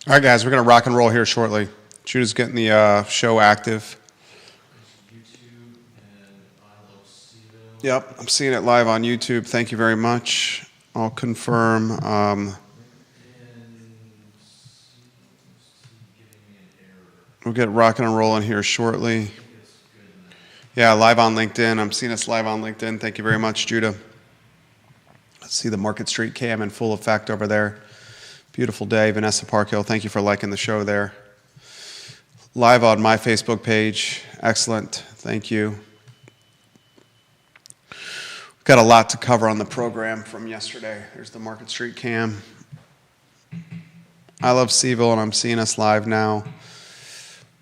All right, guys, we're going to rock and roll here shortly. Judah's getting the show active. YouTube and I Love Seville. Yep, I'm seeing it live on YouTube. Thank you very much. I'll confirm. And giving me an error. We'll get rocking and rolling here shortly. I think it's good now. Yeah, live on LinkedIn. I'm seeing us live on LinkedIn. Thank you very much, Judah. Let's see the Market Street cam in full effect over there. Beautiful day. Vanessa Parkhill, thank you for liking the show there. Live on my Facebook page. Excellent. Thank you. We've got a lot to cover on the program from yesterday. Here's the Market Street cam. I Love Seville, and I'm seeing us live now.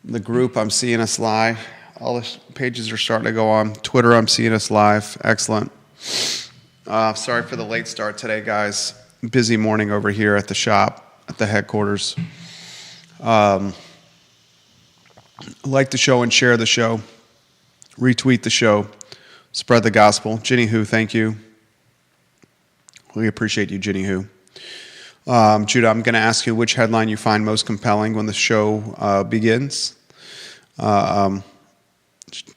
The group, I'm seeing us live. All the pages are starting to go on. Twitter, I'm seeing us live. Excellent. Sorry for the late start today, guys. Busy morning over here at the shop, at the headquarters. Like the show and share the show. Retweet the show. Spread the gospel. Ginny Who, thank you. We appreciate you, Ginny Who. Judah, I'm going to ask you which headline you find most compelling when the show begins.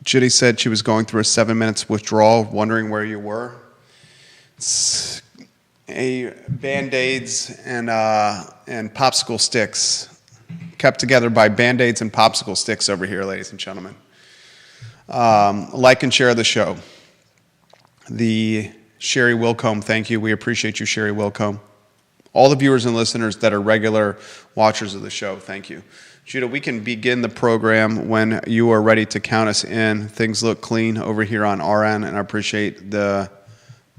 Ginny said she was going through a 7 minutes withdrawal, wondering where you were. It's Band-Aids and popsicle sticks, kept together by Band-Aids and popsicle sticks over here, ladies and gentlemen. Like and share the show. The Sherry Wilcombe, thank you. We appreciate you, Sherry Wilcombe. All the viewers and listeners that are regular watchers of the show, thank you. Judah, we can begin the program when you are ready to count us in. Things look clean over here on our end, and I appreciate the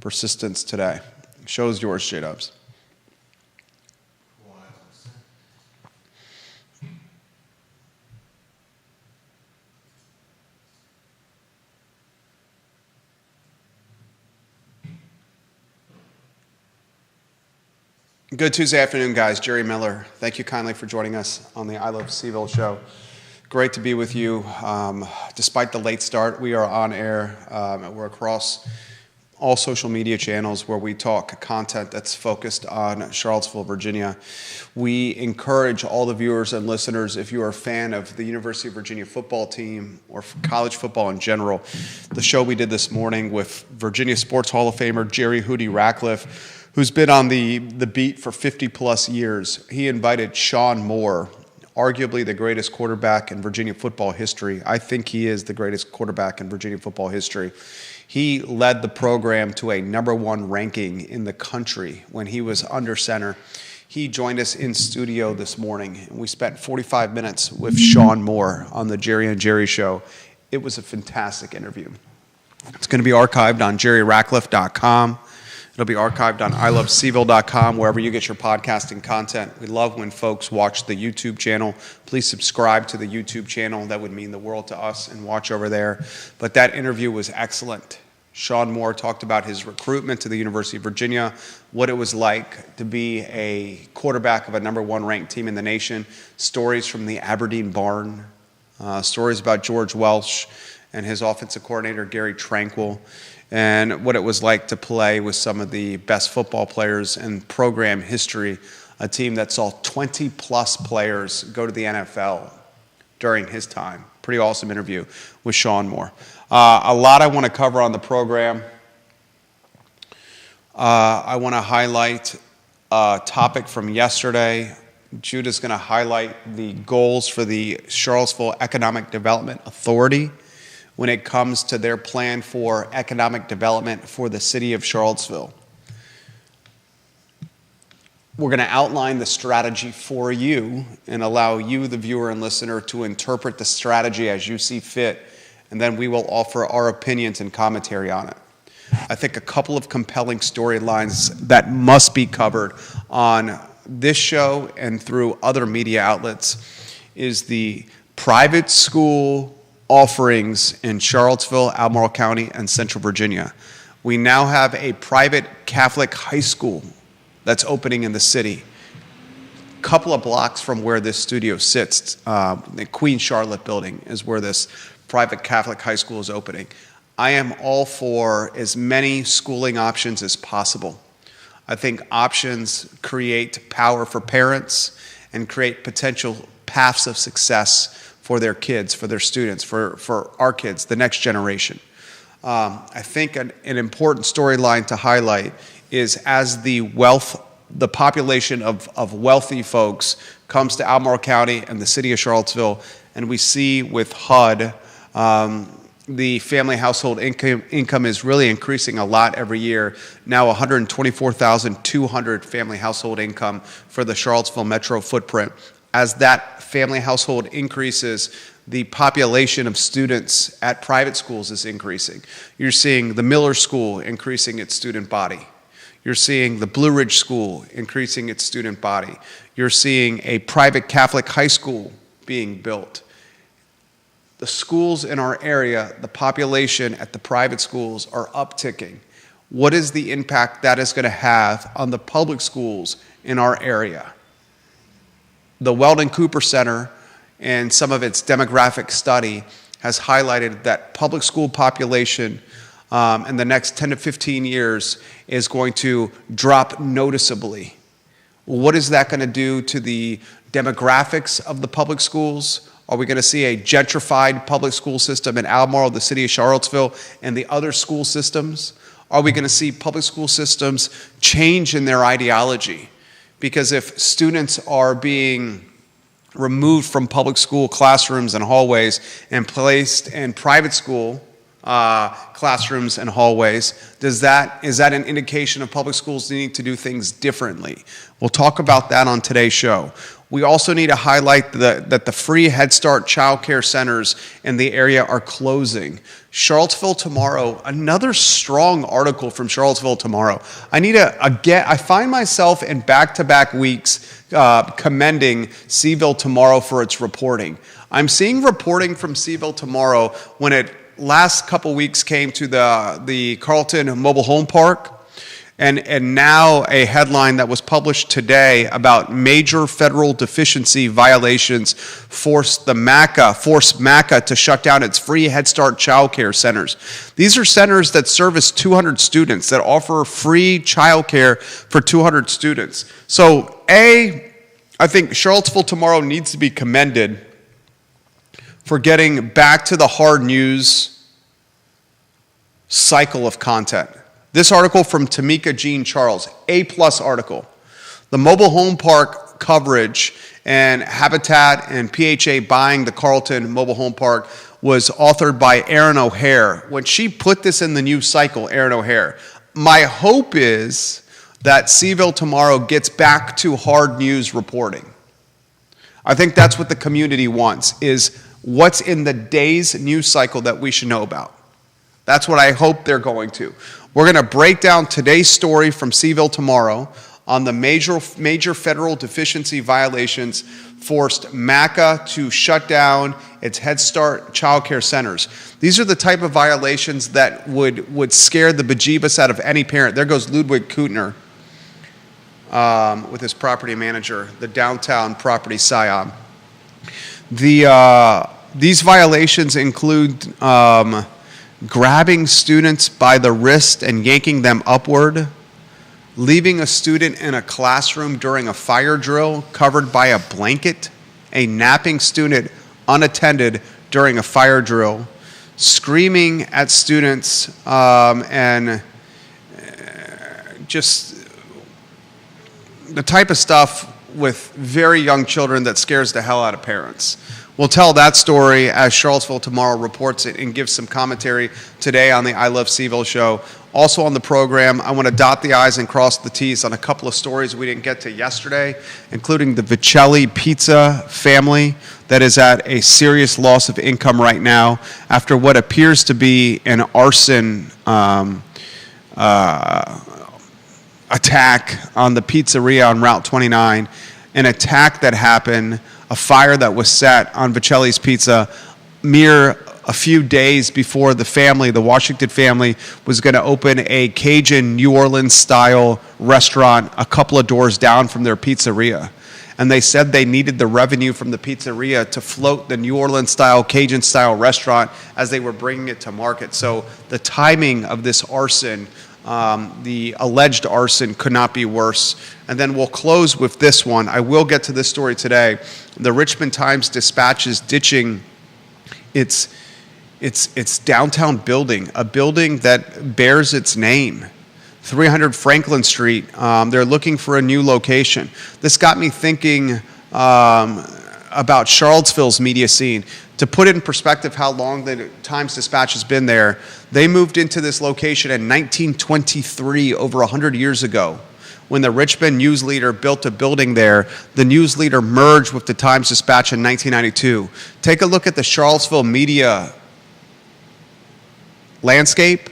persistence today. Show's yours, J-Dubs. Good Tuesday afternoon, guys. Jerry Miller, thank you kindly for joining us on the I Love Seville show. Great to be with you. Despite the late start, we are on air. We're across all social media channels where we talk content that's focused on Charlottesville, Virginia. We encourage all the viewers and listeners, if you are a fan of the University of Virginia football team or college football in general, the show we did this morning with Virginia Sports Hall of Famer Jerry Hootie Ratcliffe, who's been on the beat for 50 plus years. He invited Sean Moore, arguably the greatest quarterback in Virginia football history. I think he is the greatest quarterback in Virginia football history. He led the program to a #1 ranking in the country when he was under center. He joined us in studio this morning, and we spent 45 minutes with Sean Moore on the Jerry and Jerry show. It was a fantastic interview. It's going to be archived on jerryratcliffe.com. It'll be archived on iloveseville.com, wherever you get your podcasting content. We love when folks watch the YouTube channel. Please subscribe to the YouTube channel. That would mean the world to us, and watch over there. But that interview was excellent. Sean Moore talked about his recruitment to the University of Virginia, what it was like to be a quarterback of a #1 ranked team in the nation, stories from the Aberdeen barn, stories about George Welsh and his offensive coordinator, Gary Tranquil, and what it was like to play with some of the best football players in program history, a team that saw 20-plus players go to the NFL during his time. Pretty awesome interview with Sean Moore. A lot I want to cover on the program. I want to highlight a topic from yesterday. Judah's going to highlight the goals for the Charlottesville Economic Development Authority when it comes to their plan for economic development for the city of Charlottesville. We're going to outline the strategy for you and allow you, the viewer and listener, to interpret the strategy as you see fit, and then we will offer our opinions and commentary on it. I think a couple of compelling storylines that must be covered on this show and through other media outlets is the private school offerings in Charlottesville, Albemarle County, and Central Virginia. We now have a private Catholic high school that's opening in the city. A couple of blocks from where this studio sits, the Queen Charlotte building is where this private Catholic high school is opening. I am all for as many schooling options as possible. I think options create power for parents and create potential paths of success for their kids, for their students, for our kids, the next generation. I think an important storyline to highlight is as the population of wealthy folks comes to Albemarle County and the city of Charlottesville, and we see with HUD, the family household income is really increasing a lot every year. Now 124,200 family household income for the Charlottesville metro footprint. As that family household increases, the population of students at private schools is increasing. You're seeing the Miller School increasing its student body. You're seeing the Blue Ridge School increasing its student body. You're seeing a private Catholic high school being built. The schools in our area, the population at the private schools are upticking. What is the impact that is going to have on the public schools in our area? The Weldon Cooper Center and some of its demographic study has highlighted that public school population in the next 10 to 15 years is going to drop noticeably. What is that going to do to the demographics of the public schools? Are we going to see a gentrified public school system in Albemarle, the city of Charlottesville, and the other school systems? Are we going to see public school systems change in their ideology? Because if students are being removed from public school classrooms and hallways and placed in private school classrooms and hallways, is that an indication of public schools needing to do things differently? We'll talk about that on today's show. We also need to highlight that the free Head Start child care centers in the area are closing. Charlottesville Tomorrow, another strong article from Charlottesville Tomorrow. I find myself in back-to-back weeks commending Seville Tomorrow for its reporting. I'm seeing reporting from Seville Tomorrow when it last couple weeks came to the Carlton Mobile Home Park. And now a headline that was published today about major federal deficiency violations forced MACA to shut down its free Head Start child care centers. These are centers that service 200 students, that offer free child care for 200 students. So I think Charlottesville Tomorrow needs to be commended for getting back to the hard news cycle of content. This article from Tamika Jean Charles, A+ article. The mobile home park coverage and Habitat and PHA buying the Carlton Mobile Home Park was authored by Erin O'Hare. When she put this in the news cycle, Erin O'Hare, my hope is that Seville Tomorrow gets back to hard news reporting. I think that's what the community wants, is what's in the day's news cycle that we should know about. That's what I hope they're going to. We're going to break down today's story from Seville Tomorrow on the major federal deficiency violations forced MACA to shut down its Head Start child care centers. These are the type of violations that would scare the bejeebus out of any parent. There goes Ludwig Kutner with his property manager, the downtown property scion. These violations include grabbing students by the wrist and yanking them upward, leaving a student in a classroom during a fire drill covered by a blanket, a napping student unattended during a fire drill, screaming at students, and just the type of stuff with very young children that scares the hell out of parents. We'll tell that story as Charlottesville Tomorrow reports it and gives some commentary today on the I Love Seville show. Also on the program, I want to dot the I's and cross the T's on a couple of stories we didn't get to yesterday, including the Vicelli Pizza family that is at a serious loss of income right now after what appears to be an arson attack on the pizzeria on Route 29, an attack that happened, a fire that was set on Vicelli's Pizza a few days before the Washington family, was going to open a Cajun New Orleans-style restaurant a couple of doors down from their pizzeria. And they said they needed the revenue from the pizzeria to float the New Orleans-style, Cajun-style restaurant as they were bringing it to market. So the timing of this arson The alleged arson could not be worse. And then we'll close with this one. I will get to this story today. The Richmond Times-Dispatch is ditching its downtown building, a building that bears its name. 300 Franklin Street. They're looking for a new location. This got me thinking about Charlottesville's media scene. To put it in perspective how long the Times-Dispatch has been there, they moved into this location in 1923, over 100 years ago. When the Richmond News Leader built a building there, the News Leader merged with the Times-Dispatch in 1992. Take a look at the Charlottesville media landscape.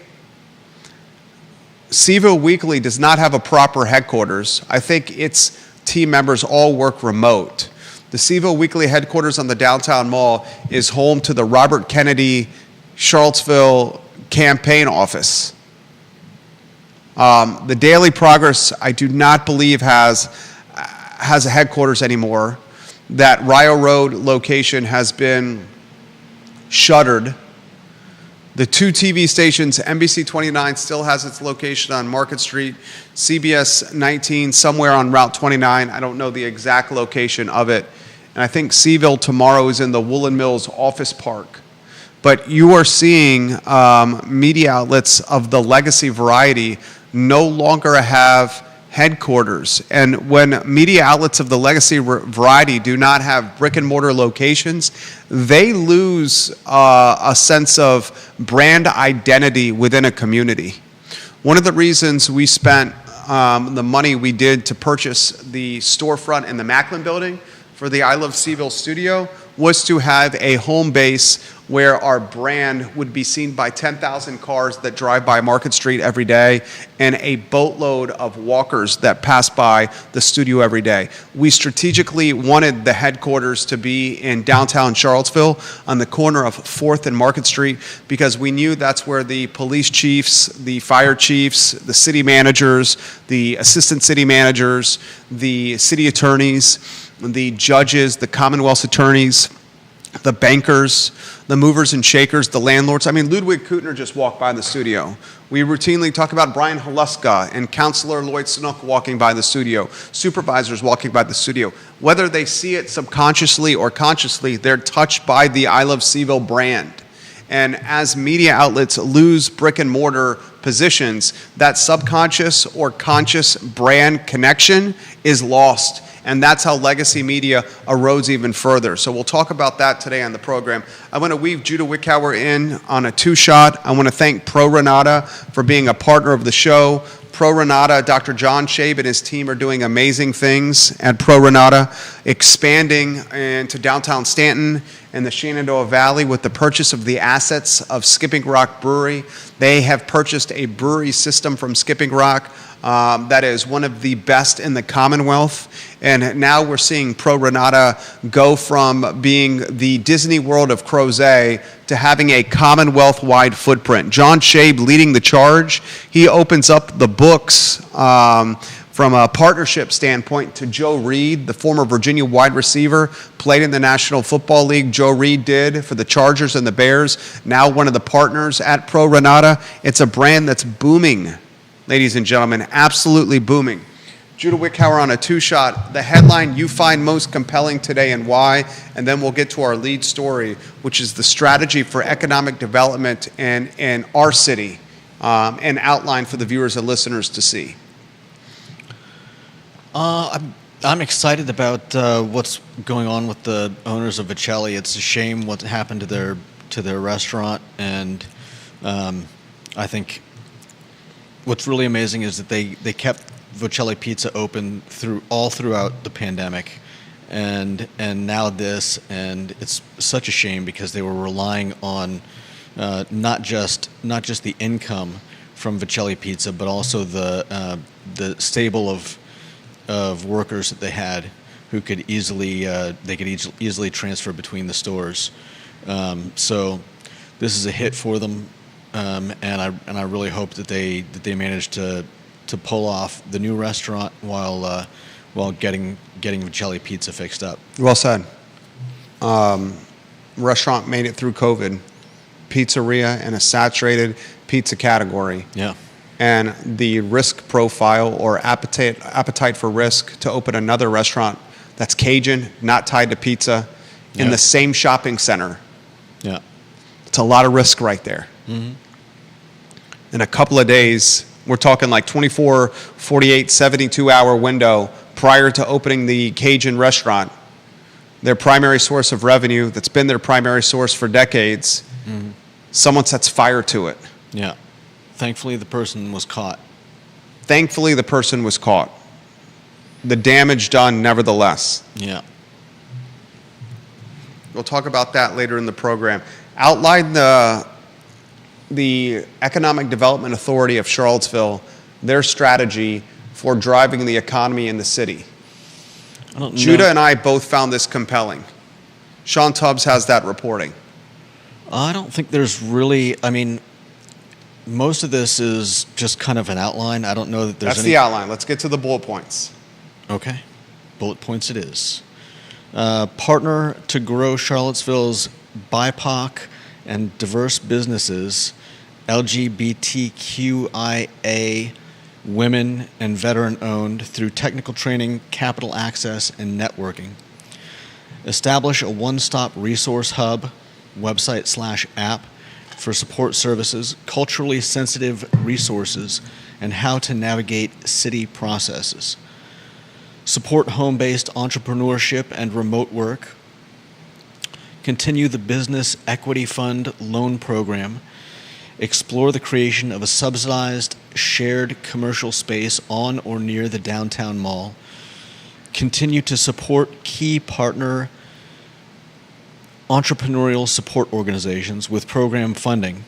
CVille Weekly does not have a proper headquarters. I think its team members all work remote. The CVille Weekly headquarters on the downtown mall is home to the Robert Kennedy Charlottesville campaign office. The Daily Progress, I do not believe has a headquarters anymore. That Rio Road location has been shuttered. The two TV stations, NBC 29 still has its location on Market Street, CBS 19 somewhere on Route 29. I don't know the exact location of it. And I think CVille tomorrow is in the Woolen Mills office park. But you are seeing media outlets of the legacy variety no longer have headquarters. And when media outlets of the legacy variety do not have brick and mortar locations, they lose a sense of brand identity within a community. One of the reasons we spent the money we did to purchase the storefront in the Macklin building for the I Love CVille studio was to have a home base where our brand would be seen by 10,000 cars that drive by Market Street every day and a boatload of walkers that pass by the studio every day. We strategically wanted the headquarters to be in downtown Charlottesville on the corner of 4th and Market Street because we knew that's where the police chiefs, the fire chiefs, the city managers, the assistant city managers, the city attorneys, the judges, the Commonwealth's attorneys, the bankers, the movers and shakers, the landlords. I mean, Ludwig Kutner just walked by the studio. We routinely talk about Brian Haluska and Councilor Lloyd Snook walking by the studio, supervisors walking by the studio. Whether they see it subconsciously or consciously, they're touched by the I Love CVille brand. And as media outlets lose brick and mortar positions, that subconscious or conscious brand connection is lost. And that's how legacy media erodes even further. So we'll talk about that today on the program. I want to weave Judah Wickower in on a two-shot. I want to thank Pro Renata for being a partner of the show. Pro Renata, Dr. John Shabe and his team are doing amazing things at Pro Renata, expanding into downtown Stanton and the Shenandoah Valley with the purchase of the assets of Skipping Rock Brewery. They have purchased a brewery system from Skipping Rock that is one of the best in the Commonwealth. And now we're seeing Pro Renata go from being the Disney World of Crozet to having a Commonwealth-wide footprint. John Shabe leading the charge. He opens up the books from a partnership standpoint to Joe Reed, the former Virginia wide receiver, played in the National Football League. Joe Reed did for the Chargers and the Bears, now one of the partners at Pro Renata. It's a brand that's booming, ladies and gentlemen, absolutely booming. Judah Wickower on a two-shot. The headline you find most compelling today and why, and then we'll get to our lead story, which is the strategy for economic development in our city, and outline for the viewers and listeners to see. I'm excited about what's going on with the owners of Vicelli. It's a shame what happened to their restaurant, and I think what's really amazing is that they kept Vicelli Pizza open throughout the pandemic, and now this, and it's such a shame because they were relying on not just the income from Vicelli Pizza, but also the stable of workers that they had who could easily transfer between the stores. So this is a hit for them, and I really hope that they manage to pull off the new restaurant while getting Vicelli Pizza fixed up. Well said. Restaurant made it through COVID. Pizzeria in a saturated pizza category. Yeah. and the risk profile or appetite for risk to open another restaurant that's Cajun, not tied to pizza, in Yeah. the same shopping center. Yeah. It's a lot of risk right there. Mm-hmm. In a couple of days, we're talking like 24, 48, 72-hour window prior to opening the Cajun restaurant, their primary source of revenue that's been their primary source for decades, someone sets fire to it. Yeah. Thankfully, the person was caught. Thankfully, the person was caught. The damage done, nevertheless. Yeah. We'll talk about that later in the program. Outline the Economic Development Authority of Charlottesville, their strategy for driving the economy in the city. I don't Judah know. and I both found this compelling. Sean Tubbs has that reporting. I don't think there's really, I mean, most of this is just kind of an outline. I don't know that there's That's any. the outline. Let's get to the bullet points. Okay. Bullet points it is. Partner to grow Charlottesville's BIPOC and diverse businesses, LGBTQIA, women, and veteran owned through technical training, capital access, and networking. Establish a one-stop resource hub, website/app, for support services, culturally sensitive resources, and how to navigate city processes. Support home-based entrepreneurship and remote work. Continue the Business Equity Fund loan program. Explore the creation of a subsidized shared commercial space on or near the downtown mall. Continue to support key partner entrepreneurial support organizations with program funding.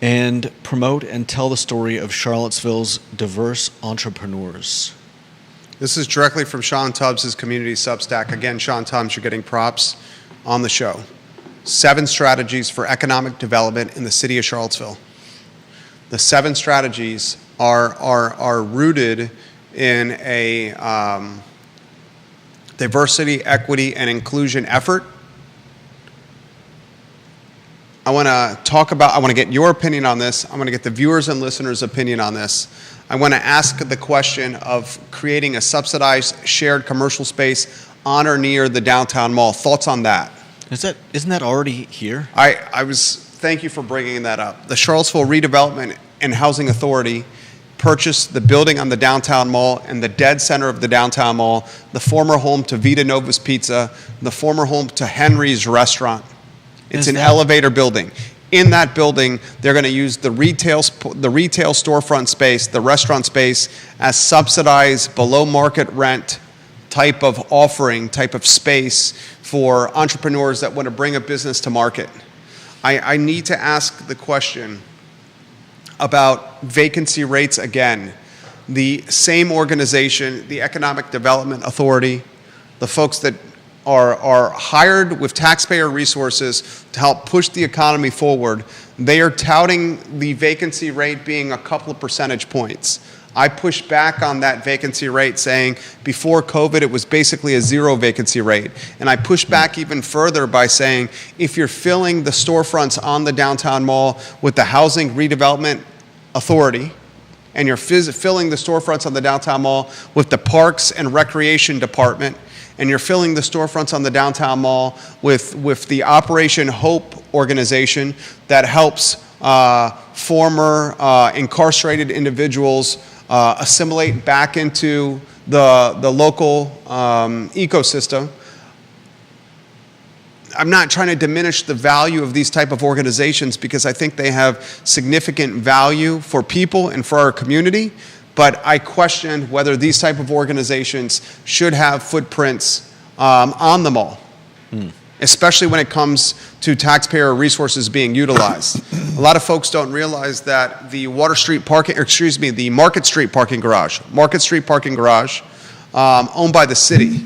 And promote and tell the story of Charlottesville's diverse entrepreneurs. This is directly from Sean Tubbs' community Substack. Again, Sean Tubbs, you're getting props on the show. 7 strategies for economic development in the city of Charlottesville. The 7 strategies are rooted in a diversity, equity, and inclusion effort. I want to get your opinion on this. I want to get the viewers and listeners' opinion on this. I want to ask the question of creating a subsidized shared commercial space on or near the downtown mall. Thoughts on that? Isn't that already here? Thank you for bringing that up. The Charlottesville Redevelopment and Housing Authority purchased the building on the downtown mall and the dead center of the downtown mall, the former home to Vita Nova's Pizza, the former home to Henry's Restaurant. It's an elevator building. In that building, they're going to use the retail storefront space, the restaurant space, as subsidized below market rent type of offering, type of space for entrepreneurs that want to bring a business to market. I need to ask the question about vacancy rates again. The same organization, the Economic Development Authority, the folks that are hired with taxpayer resources to help push the economy forward, they are touting the vacancy rate being a couple of percentage points. I pushed back on that vacancy rate, saying before COVID it was basically a 0 vacancy rate. And I pushed back even further by saying if you're filling the storefronts on the downtown mall with the Housing Redevelopment Authority, and you're filling the storefronts on the downtown mall with the Parks and Recreation Department, and you're filling the storefronts on the downtown mall with the Operation Hope organization that helps former incarcerated individuals assimilate back into the local ecosystem. I'm not trying to diminish the value of these type of organizations because I think they have significant value for people and for our community. But I question whether these type of organizations should have footprints on the mall, especially when it comes to taxpayer resources being utilized. A lot of folks don't realize that the Market Street parking garage, owned by the city,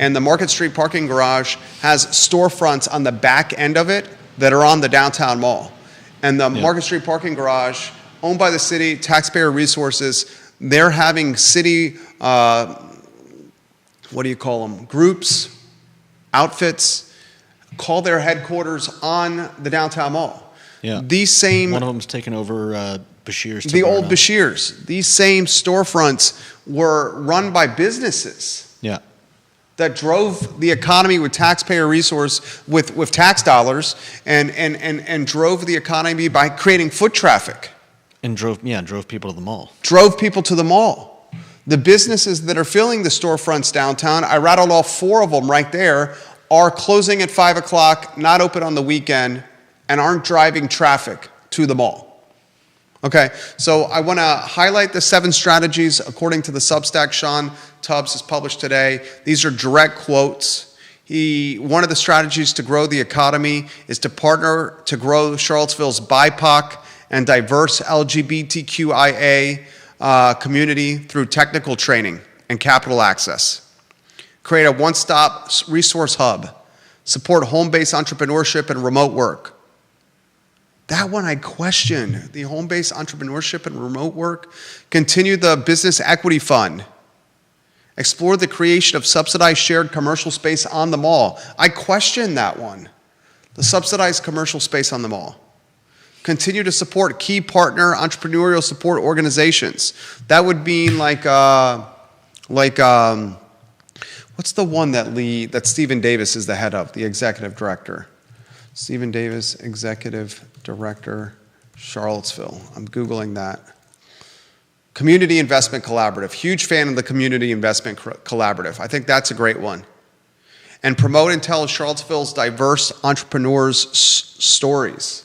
and the Market Street parking garage has storefronts on the back end of it that are on the downtown mall. And the Market Street parking garage, owned by the city, taxpayer resources, they're having city, groups, outfits, call their headquarters on the downtown mall. Yeah. These same One of them's taken over Bashir's. the old Bashirs. These same storefronts were run by businesses Yeah. that drove the economy with taxpayer resource, with tax dollars, and drove the economy by creating foot traffic. And drove people to the mall. Drove people to the mall. The businesses that are filling the storefronts downtown, I rattled off 4 of them right there, are closing at 5 o'clock, not open on the weekend, and aren't driving traffic to the mall. Okay, so I want to highlight the 7 strategies according to the Substack Sean Tubbs has published today. These are direct quotes. One of the strategies to grow the economy is to partner to grow Charlottesville's BIPOC and diverse LGBTQIA community through technical training and capital access. Create a one-stop resource hub. Support home-based entrepreneurship and remote work. That one I question, the home-based entrepreneurship and remote work. Continue the business equity fund. Explore the creation of subsidized shared commercial space on the mall. I question that one, the subsidized commercial space on the mall. Continue to support key partner entrepreneurial support organizations. That would mean what's the one that Stephen Davis is the head of, the executive director? Stephen Davis, Executive Director, Charlottesville. I'm Googling that. Community Investment Collaborative. Huge fan of the Community Investment Collaborative. I think that's a great one. And promote and tell Charlottesville's diverse entrepreneurs' stories.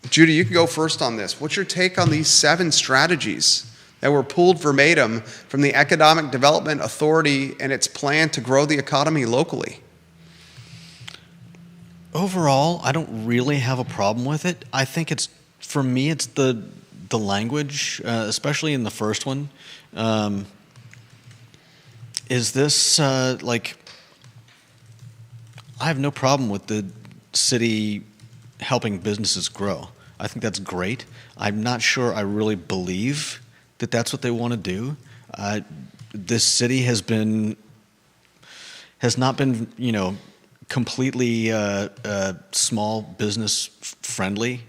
Judy, you can go first on this. What's your take on these 7 strategies that were pulled verbatim from the Economic Development Authority and its plan to grow the economy locally? Overall, I don't really have a problem with it. I think for me, it's the language, especially in the first one. Is this I have no problem with the city helping businesses grow. I think that's great. I'm not sure I really believe that that's what they want to do. This city has not been, completely small business friendly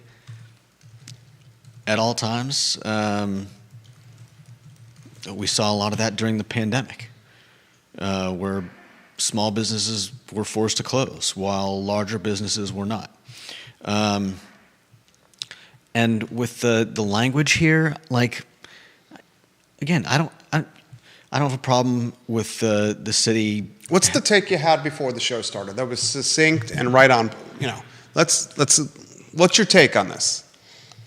at all times. We saw a lot of that during the pandemic, where small businesses were forced to close while larger businesses were not. And with the language here, again, I don't have a problem with the city. What's the take you had before the show started? That was succinct and right on. What's your take on this?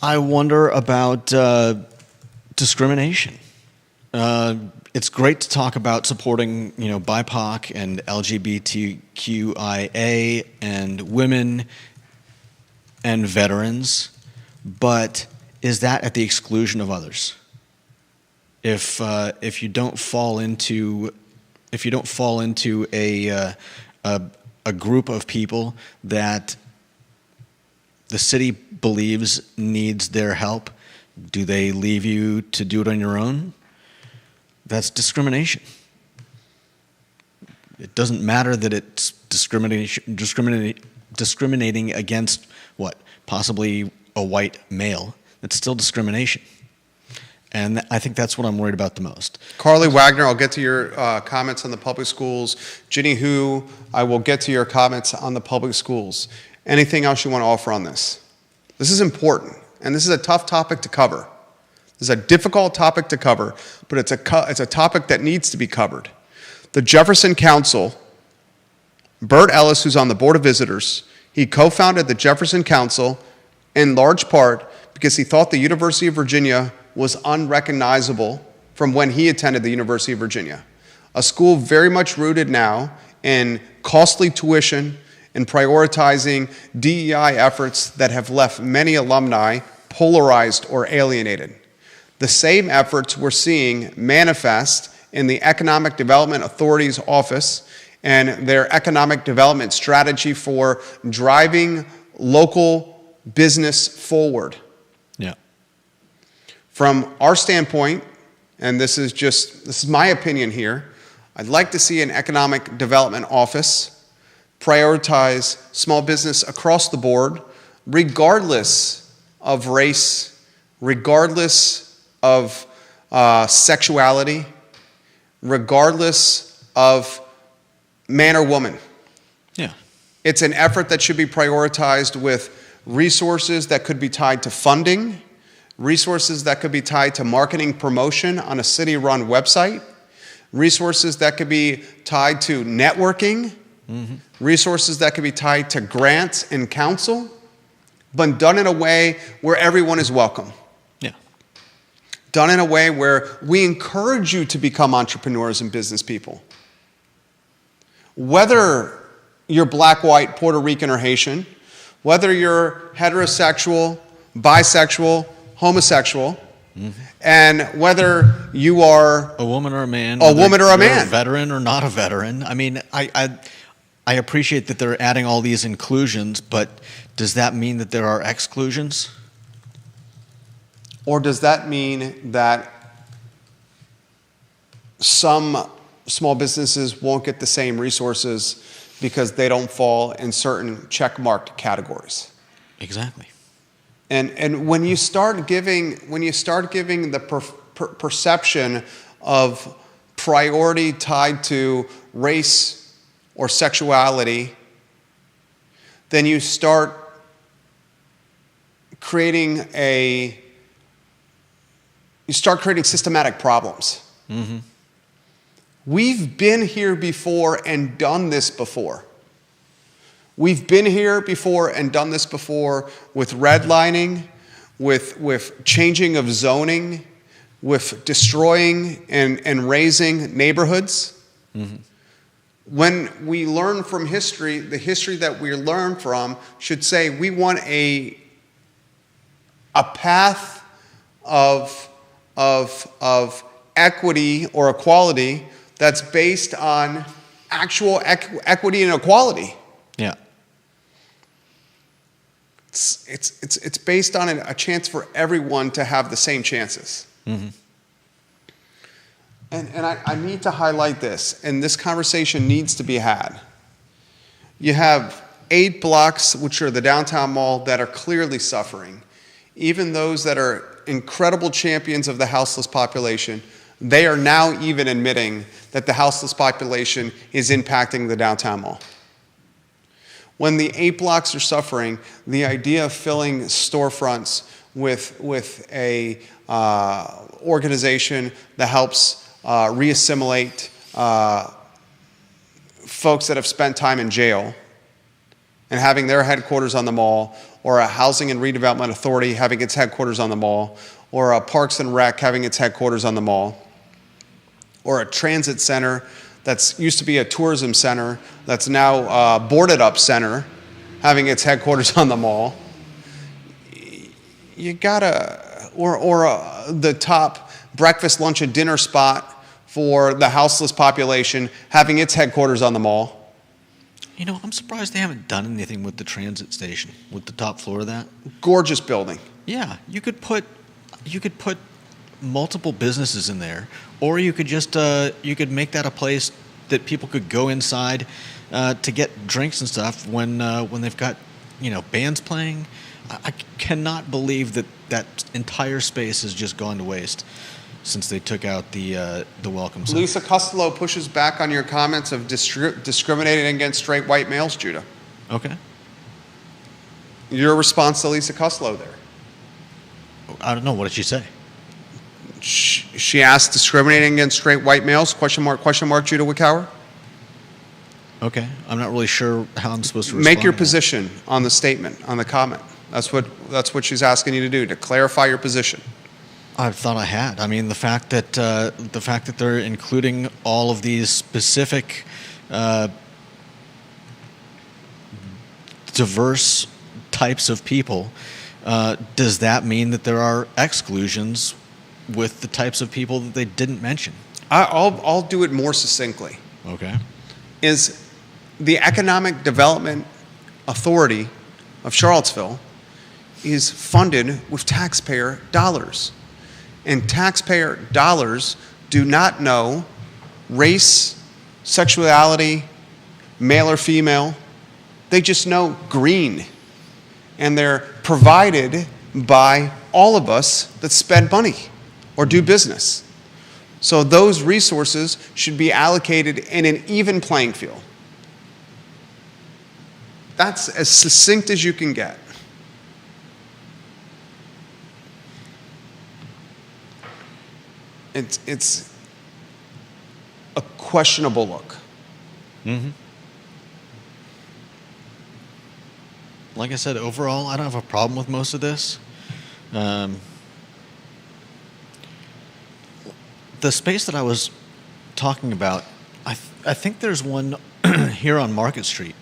I wonder about discrimination. It's great to talk about supporting, BIPOC and LGBTQIA and women and veterans, but is that at the exclusion of others? If you don't fall into a group of people that the city believes needs their help, do they leave you to do it on your own? That's discrimination. It doesn't matter that it's discriminating against what? Possibly a white male. It's still discrimination. And I think that's what I'm worried about the most. Carly Wagner, I'll get to your comments on the public schools. Ginny Hu, I will get to your comments on the public schools. Anything else you want to offer on this? This is important, and this is a tough topic to cover. This is a difficult topic to cover, but it's a topic that needs to be covered. The Jefferson Council, Bert Ellis, who's on the Board of Visitors, he co-founded the Jefferson Council in large part because he thought the University of Virginia was unrecognizable from when he attended the University of Virginia. A school very much rooted now in costly tuition and prioritizing DEI efforts that have left many alumni polarized or alienated. The same efforts we're seeing manifest in the Economic Development Authority's office and their economic development strategy for driving local business forward. Yeah. From our standpoint, and this is my opinion here, I'd like to see an economic development office prioritize small business across the board, regardless of race, regardless of sexuality, regardless of man or woman. Yeah. It's an effort that should be prioritized with resources that could be tied to funding, resources that could be tied to marketing promotion on a city-run website, resources that could be tied to networking, resources that could be tied to grants and counsel, but done in a way where everyone is welcome. Yeah. Done in a way where we encourage you to become entrepreneurs and business people. Whether you're black, white, Puerto Rican, or Haitian, whether you're heterosexual, bisexual, homosexual, and whether you are A woman or a man. A woman or a you're man. A veteran or not a veteran. I mean, I appreciate that they're adding all these inclusions, but does that mean that there are exclusions? or does that mean that some small businesses won't get the same resources because they don't fall in certain checkmarked categories? Exactly. And when you start giving the perception of priority tied to race or sexuality, then you start creating systematic problems. Mm-hmm. We've been here before and done this before. We've been here before and done this before with redlining, with changing of zoning, with destroying and raising neighborhoods. Mm-hmm. When we learn from history, the history that we learn from should say we want a path of equity or equality that's based on actual equity and equality. Yeah. It's based on a chance for everyone to have the same chances. Mm-hmm. And I need to highlight this, and this conversation needs to be had. You have 8 blocks, which are the downtown mall, that are clearly suffering. Even those that are incredible champions of the houseless population, they are now even admitting that the houseless population is impacting the downtown mall. When the 8 blocks are suffering, the idea of filling storefronts with a organization that helps reassimilate folks that have spent time in jail and having their headquarters on the mall, or a housing and redevelopment authority having its headquarters on the mall, or a Parks and Rec having its headquarters on the mall, or a transit center that's used to be a tourism center that's now a boarded up center having its headquarters on the mall. You gotta, or the top breakfast, lunch, and dinner spot for the houseless population having its headquarters on the mall. You know, I'm surprised they haven't done anything with the transit station, with the top floor of that. Gorgeous building. Yeah, you could put multiple businesses in there, or you could just you could make that a place that people could go inside to get drinks and stuff when they've got, you know, bands playing. I cannot believe that entire space has just gone to waste since they took out the welcome center. Lisa Costello pushes back on your comments of discriminating against straight white males, Judah. Okay. Your response to Lisa Costello there? I don't know. What did she say? She asked, discriminating against straight white males, question mark, Judah Wickower? Okay. I'm not really sure how I'm supposed to respond. Make your to that. position on the statement, on the comment. That's what she's asking you to do, to clarify your position. I thought I had. I mean, the fact that they're including all of these specific, diverse types of people, does that mean that there are exclusions with the types of people that they didn't mention? I'll do it more succinctly. Okay. Is the Economic Development Authority of Charlottesville is funded with taxpayer dollars. And taxpayer dollars do not know race, sexuality, male or female. They just know green. and they're provided by all of us that spend money or do business. So those resources should be allocated in an even playing field. That's as succinct as you can get. It's a questionable look. Mm-hmm. Like I said, overall, I don't have a problem with most of this. The space that I was talking about, I think there's one here on Market Street,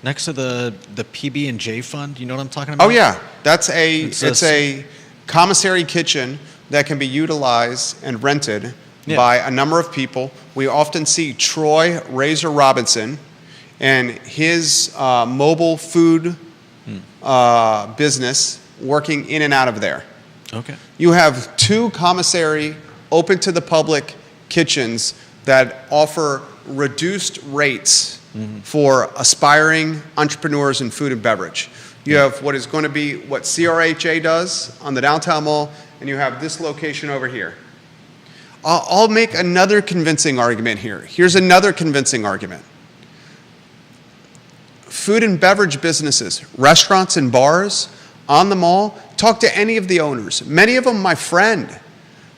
next to the PB&J fund. You know what I'm talking about? Oh yeah, that's It's a commissary kitchen that can be utilized and rented Yeah. by a number of people. We often see Troy Razor Robinson and his mobile food business working in and out of there. Okay. You have 2 commissary, open to the public kitchens that offer reduced rates for aspiring entrepreneurs in food and beverage. You have what is going to be what CRHA does on the downtown mall, and you have this location over here. I'll make another convincing argument here. Here's another convincing argument. Food and beverage businesses, restaurants and bars on the mall, talk to any of the owners. Many of them, my friend,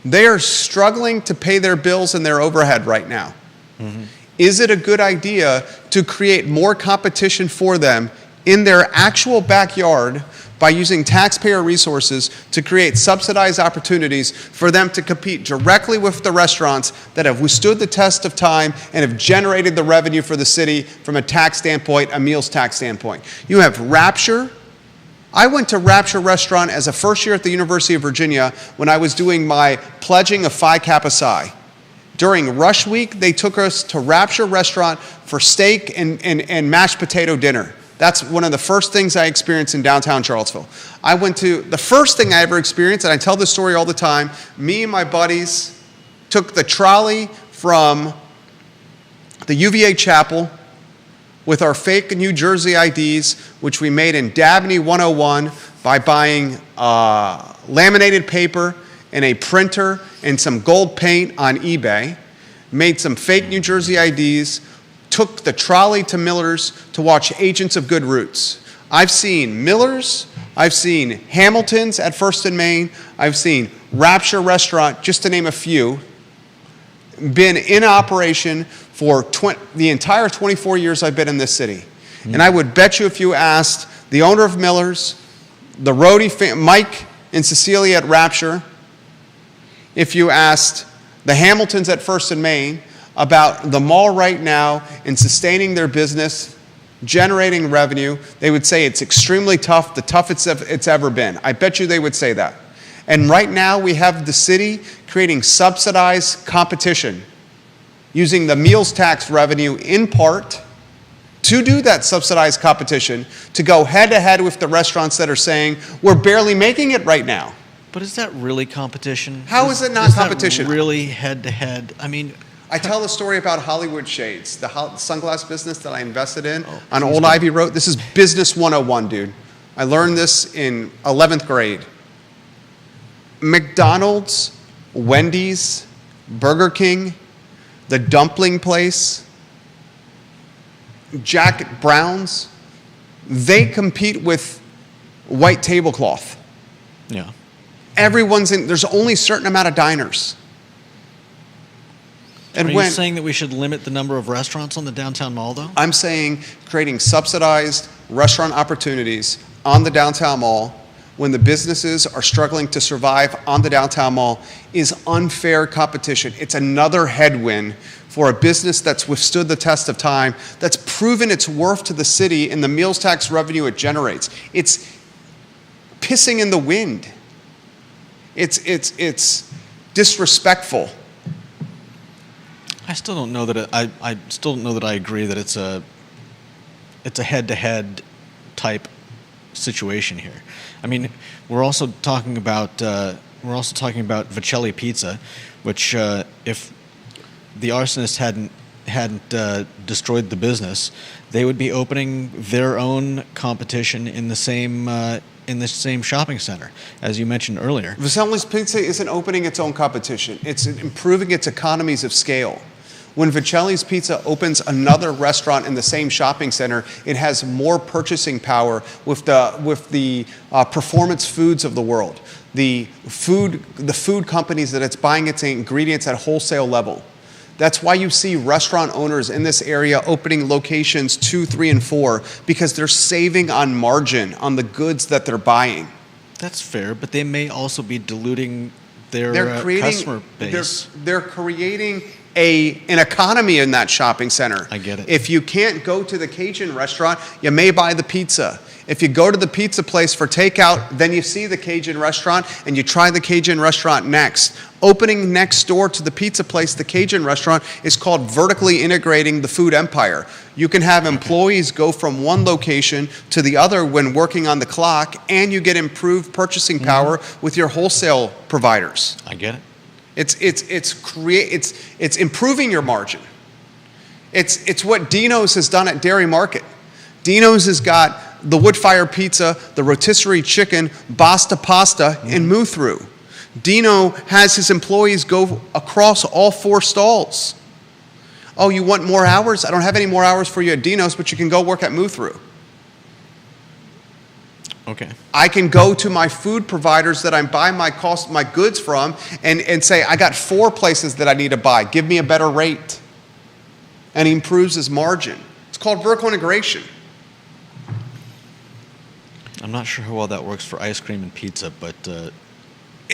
they are struggling to pay their bills and their overhead right now. Mm-hmm. Is it a good idea to create more competition for them in their actual backyard by using taxpayer resources to create subsidized opportunities for them to compete directly with the restaurants that have withstood the test of time and have generated the revenue for the city from a tax standpoint, a meals tax standpoint? You have Rapture. I went to Rapture Restaurant as a first year at the University of Virginia when I was doing my pledging of Phi Kappa Psi. During Rush Week, they took us to Rapture Restaurant for steak and mashed potato dinner. That's one of the first things I experienced in downtown Charlottesville. I went to, the first thing I ever experienced, and I tell this story all the time, me and my buddies took the trolley from the UVA chapel with our fake New Jersey IDs, which we made in Dabney 101 by buying laminated paper and a printer and some gold paint on eBay, made some fake New Jersey IDs, took the trolley to Miller's to watch Agents of Good Roots. I've seen Miller's, I've seen Hamilton's at First and Main, I've seen Rapture Restaurant, just to name a few, been in operation for the entire 24 years I've been in this city. Mm-hmm. And I would bet you if you asked the owner of Miller's, the roadie, Mike and Cecilia at Rapture, if you asked the Hamiltons at First and Main about the mall right now and sustaining their business, generating revenue, they would say it's extremely tough, the toughest it's ever been. I bet you they would say that. And right now we have the city creating subsidized competition using the meals tax revenue in part to do that subsidized competition to go head-to-head with the restaurants that are saying, we're barely making it right now. But is that really competition? How is it not competition? That really head-to-head? I mean, I tell the story about Hollywood Shades, the sunglass business that I invested in on Old Ivy Road. This is business 101, dude. I learned this in 11th grade. McDonald's, Wendy's, Burger King, the dumpling place, Jack Brown's, they compete with white tablecloth. yeah. Everyone's in, there's only a certain amount of diners. And Are you saying that we should limit the number of restaurants on the downtown mall, though? I'm saying creating subsidized restaurant opportunities on the downtown mall when the businesses are struggling to survive on the downtown mall is unfair competition. It's another headwind for a business that's withstood the test of time, that's proven its worth to the city in the meals tax revenue it generates. It's pissing in the wind. It's disrespectful. I still don't know that I still don't know that I agree that it's a head-to-head type situation here. I mean, we're also talking about Vicelli Pizza, which if the arsonist hadn't destroyed the business, they would be opening their own competition in the same shopping center, as you mentioned earlier. Vicelli's Pizza isn't opening its own competition. It's improving its economies of scale. When Vicelli's Pizza opens another restaurant in the same shopping center, it has more purchasing power with the Performance Foods of the world, the food companies that it's buying its ingredients at wholesale level. That's why you see restaurant owners in this area opening locations 2, 3, and 4, because they're saving on margin on the goods that they're buying. That's fair, but they may also be diluting their customer base. They're creating an economy in that shopping center. I get it. If you can't go to the Cajun restaurant, you may buy the pizza. If you go to the pizza place for takeout, then you see the Cajun restaurant and you try the Cajun restaurant next. Opening next door to the pizza place, the Cajun restaurant, is called vertically integrating the food empire. You can have employees go from one location to the other when working on the clock, and you get improved purchasing power with your wholesale providers. I get it. It's improving your margin. It's what Dino's has done at Dairy Market. Dino's has got the wood fire pizza, the rotisserie chicken, Basta pasta, and Moo-Through. Dino has his employees go across all 4 stalls. Oh, you want more hours? I don't have any more hours for you at Dino's, but you can go work at Moo-Through. Okay. I can go to my food providers that I buy my goods from and say, I got 4 places that I need to buy. Give me a better rate. And he improves his margin. It's called vertical integration. I'm not sure how well that works for ice cream and pizza, but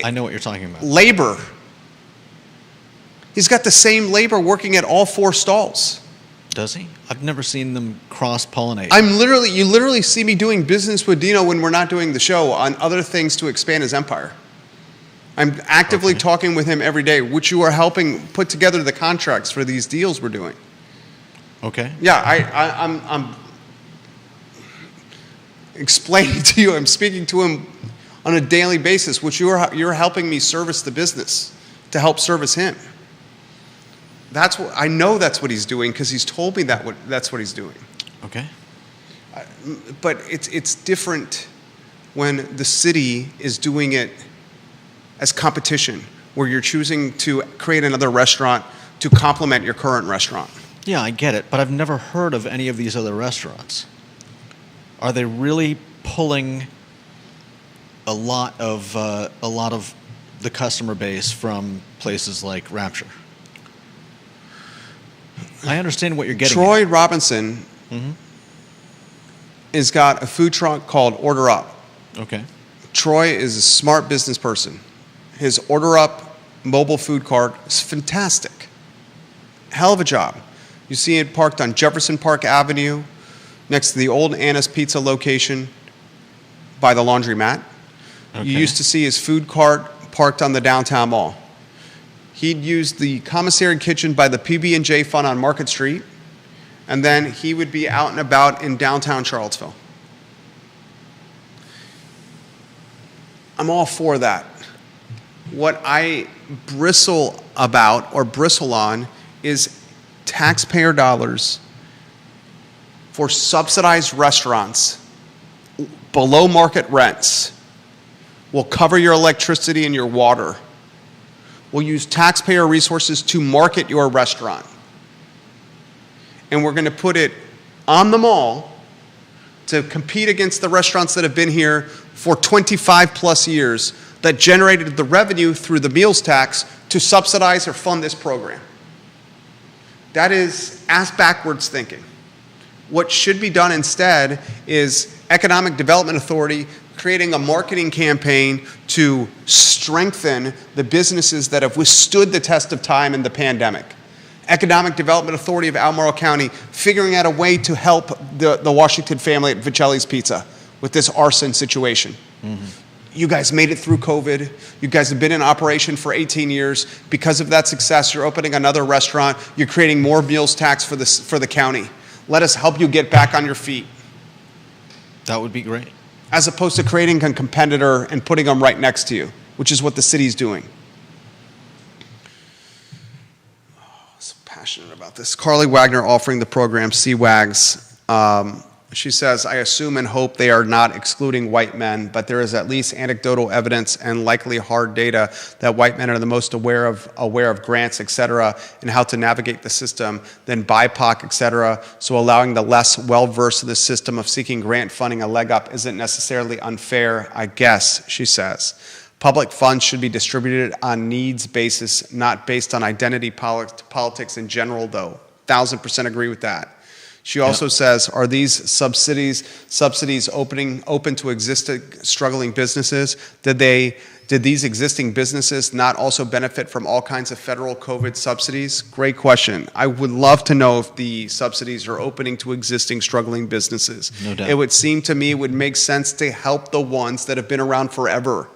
I know what you're talking about. Labor. He's got the same labor working at all 4 stalls. Does he? I've never seen them cross-pollinate. You literally see me doing business with Dino when we're not doing the show on other things to expand his empire. I'm actively talking with him every day, which you are helping put together the contracts for these deals we're doing. Okay. Yeah, I'm explaining to you, I'm speaking to him on a daily basis, which you're helping me service the business to help service him. I know that's what he's doing because he's told me that's what he's doing. Okay. But it's different when the city is doing it as competition, where you're choosing to create another restaurant to complement your current restaurant. Yeah, I get it, but I've never heard of any of these other restaurants. Are they really pulling a lot of the customer base from places like Rapture? I understand what you're getting Troy at. Robinson has got a food truck called Order Up. Okay. Troy is a smart business person. His Order Up mobile food cart is fantastic. Hell of a job. You see it parked on Jefferson Park Avenue next to the old Anna's Pizza location by the laundromat. Okay. You used to see his food cart parked on the downtown mall. He'd use the commissary kitchen by the PB&J Fund on Market Street, and then he would be out and about in downtown Charlottesville. I'm all for that. What I bristle about or bristle on is taxpayer dollars for subsidized restaurants below market rents will cover your electricity and your water. We'll use taxpayer resources to market your restaurant. And we're going to put it on the mall to compete against the restaurants that have been here for 25 plus years that generated the revenue through the meals tax to subsidize or fund this program. That is ass backwards thinking. What should be done instead is Economic Development Authority creating a marketing campaign to strengthen the businesses that have withstood the test of time in the pandemic. Economic Development Authority of Albemarle County figuring out a way to help the Washington family at Vicelli's Pizza with this arson situation. You guys made it through COVID. You guys have been in operation for 18 years. Because of that success, you're opening another restaurant. You're creating more meals tax for the county. Let us help you get back on your feet. That would be great. As opposed to creating a competitor and putting them right next to you, which is what the city's doing. Oh, so passionate. passionate about this. Carly Wagner offering the program CWAGs. She says, I assume and hope they are not excluding white men, but there is at least anecdotal evidence and likely hard data that white men are the most aware of grants, et cetera, and how to navigate the system than BIPOC, et cetera. So allowing the less well-versed in the system of seeking grant funding a leg up isn't necessarily unfair, I guess, she says. Public funds should be distributed on needs basis, not based on identity politics in general, though. 1,000% agree with that. She also says, are these subsidies open to existing struggling businesses? Did these existing businesses not also benefit from all kinds of federal COVID subsidies? Great question. I would love to know if the subsidies are opening to existing struggling businesses. No doubt. It would seem to me it would make sense to help the ones that have been around forever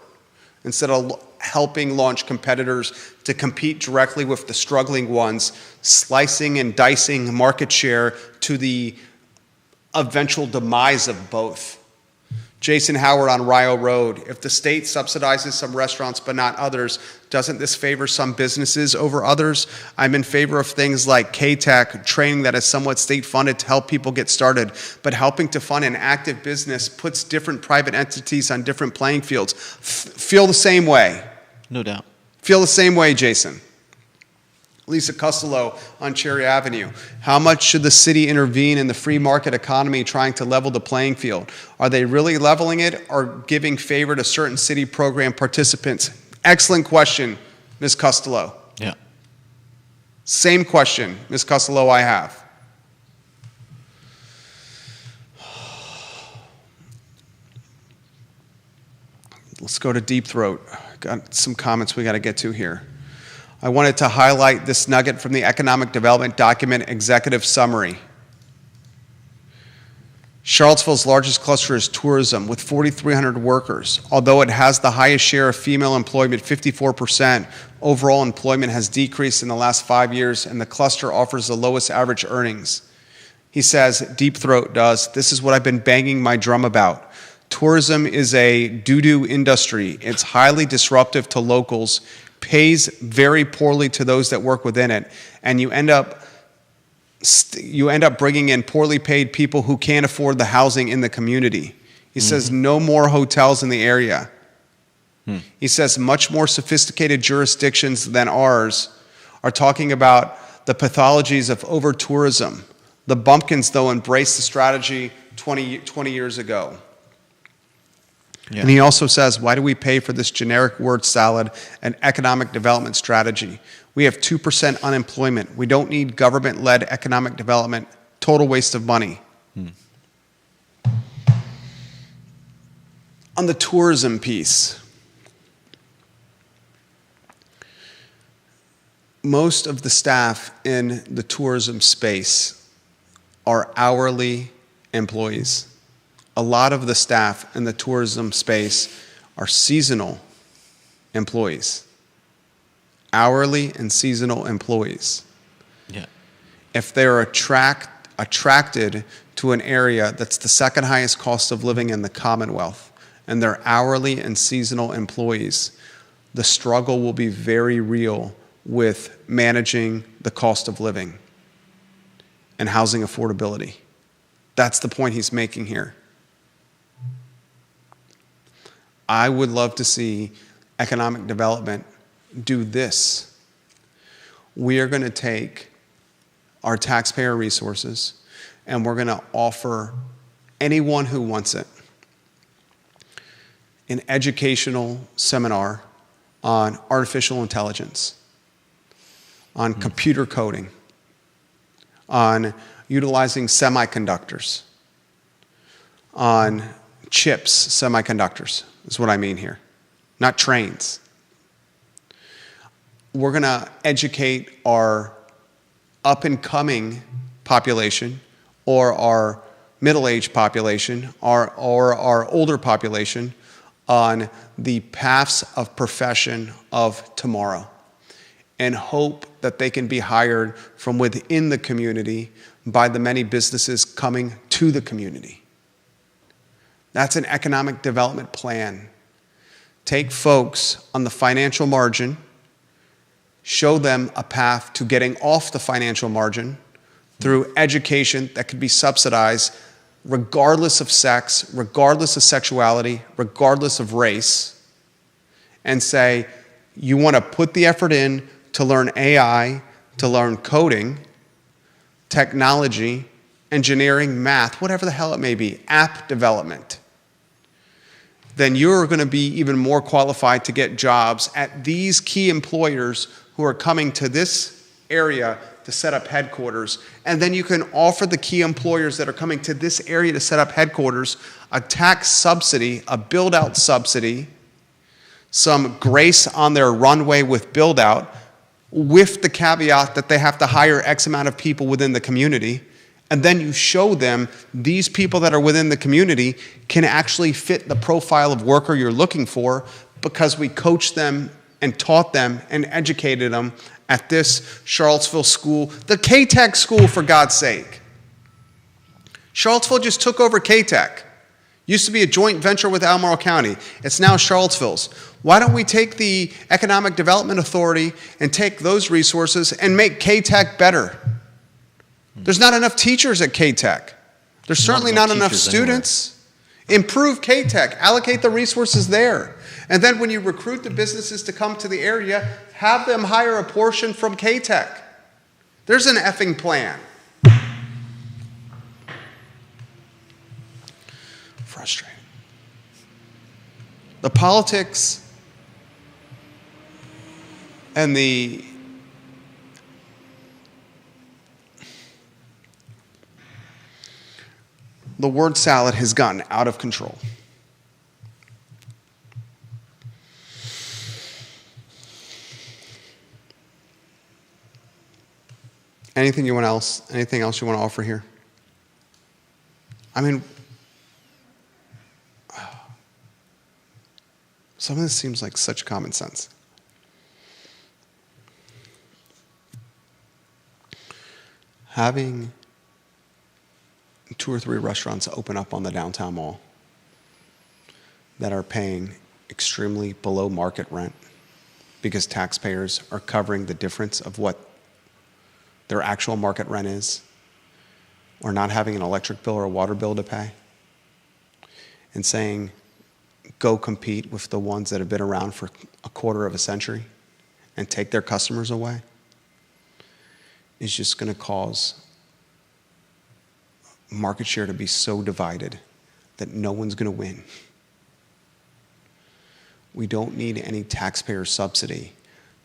instead of helping launch competitors to compete directly with the struggling ones, slicing and dicing market share to the eventual demise of both. Jason Howard on Rio Road. If the state subsidizes some restaurants but not others, doesn't this favor some businesses over others? I'm in favor of things like K-Tech, training that is somewhat state-funded to help people get started, but helping to fund an active business puts different private entities on different playing fields. Feel the same way. No doubt. Feel the same way, Jason. Lisa Costello on Cherry Avenue. How much should the city intervene in the free market economy trying to level the playing field? Are they really leveling it or giving favor to certain city program participants? Excellent question, Ms. Costello. Yeah. Same question, Ms. Costello, I have. Let's go to Deep Throat. Got some comments we got to get to here. I wanted to highlight this nugget from the Economic Development Document Executive Summary. Charlottesville's largest cluster is tourism, with 4,300 workers. Although it has the highest share of female employment, 54%, overall employment has decreased in the last 5 years, and the cluster offers the lowest average earnings. He says, Deep Throat does, this is what I've been banging my drum about. Tourism is a doo-doo industry. It's highly disruptive to locals, pays very poorly to those that work within it, and you end up bringing in poorly paid people who can't afford the housing in the community. He says no more hotels in the area. He says much more sophisticated jurisdictions than ours are talking about the pathologies of over-tourism. The Bumpkins, though, embraced the strategy 20 years ago. Yeah. And he also says, why do we pay for this generic word salad and economic development strategy? We have 2% unemployment. We don't need government-led economic development. Total waste of money. On the tourism piece, most of the staff in the tourism space are hourly employees. A lot of the staff in the tourism space are seasonal employees, hourly and seasonal employees. Yeah. If they're attracted to an area that's the second highest cost of living in the Commonwealth, and they're hourly and seasonal employees, the struggle will be very real with managing the cost of living and housing affordability. That's the point he's making here. I would love to see economic development do this. We are going to take our taxpayer resources and we're going to offer anyone who wants it an educational seminar on artificial intelligence, on computer coding, on utilizing semiconductors, on chips, semiconductors, is what I mean here, not trains. We're going to educate our up-and-coming population or our middle-aged population or our older population on the paths of profession of tomorrow and hope that they can be hired from within the community by the many businesses coming to the community. That's an economic development plan. Take folks on the financial margin show them a path to getting off the financial margin through education that could be subsidized regardless of sex, regardless of sexuality, regardless of race, and say, you want to put the effort in to learn AI, to learn coding, technology, engineering, math, whatever the hell it may be, app development, then you're going to be even more qualified to get jobs at these key employers who are coming to this area to set up headquarters. And then you can offer the key employers that are coming to this area to set up headquarters a tax subsidy, a build-out subsidy, some grace on their runway with build-out, with the caveat that they have to hire X amount of people within the community. And then you show them these people that are within the community can actually fit the profile of worker you're looking for because we coached them and taught them and educated them at this Charlottesville school, the K-Tech school, for God's sake. Charlottesville just took over K-Tech. Used to be a joint venture with Albemarle County. It's now Charlottesville's. Why don't we take the Economic Development Authority and take those resources and make K-Tech better? There's not enough teachers at K-Tech. There's certainly not enough students. Improve K-Tech. Allocate the resources there. And then when you recruit the businesses to come to the area, have them hire a portion from K-Tech. There's an effing plan. Frustrating. The politics and the word salad has gotten out of control. Anything else you want to offer here? I mean, some of this seems like such common sense. Having 2 or 3 restaurants open up on the downtown mall that are paying extremely below market rent because taxpayers are covering the difference of what their actual market rent is, or not having an electric bill or a water bill to pay, and saying, go compete with the ones that have been around for a quarter of a century and take their customers away, is just going to cause market share to be so divided that no one's going to win. We don't need any taxpayer subsidy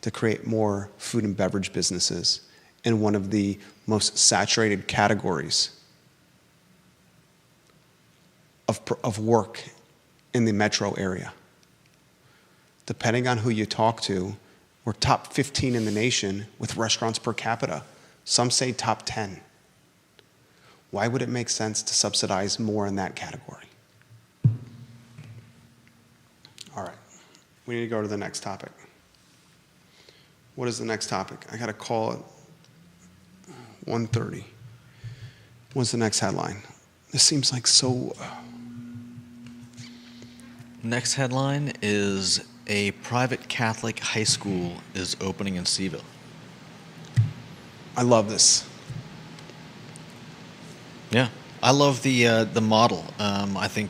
to create more food and beverage businesses in one of the most saturated categories of work in the metro area. Depending on who you talk to, we're top 15 in the nation with restaurants per capita. Some say top 10. Why would it make sense to subsidize more in that category? All right, we need to go to the next topic. What is the next topic? I got to call it 1:30. What's the next headline? This seems like so... Next headline is a private Catholic high school is opening in Seville. I love this. Yeah, I love the model. I think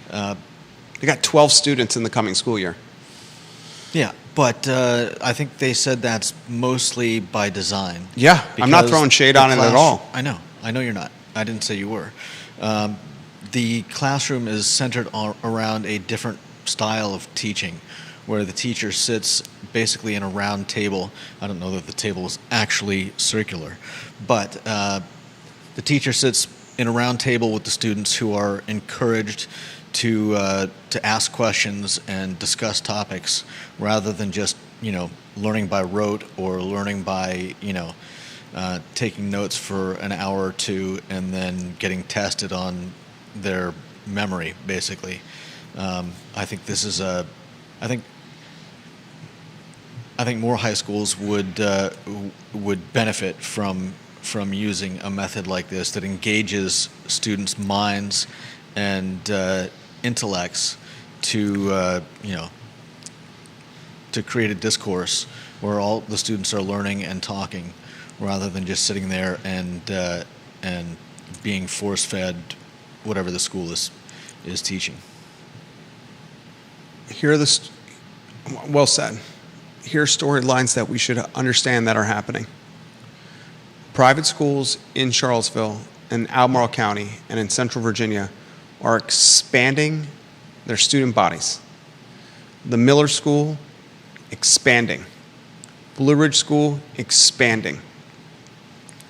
They got 12 students in the coming school year. yeah, but I think they said that's mostly by design. Yeah, I'm not Because throwing shade the on it at all. I know you're not. I didn't say you were. The classroom is centered around a different style of teaching, where the teacher sits basically in a round table. I don't know that the table is actually circular, but the teacher sits in a round table with the students who are encouraged to ask questions and discuss topics rather than just learning by rote or learning by taking notes for an hour or two and then getting tested on their memory, basically. I think this is I think more high schools would benefit from using a method like this that engages students' minds and intellects to to create a discourse where all the students are learning and talking, rather than just sitting there and being force fed whatever the school is teaching. Here are well said. Here are storylines that we should understand that are happening. Private schools in Charlottesville and Albemarle County and in Central Virginia are expanding their student bodies. The Miller School, expanding. Blue Ridge School, expanding.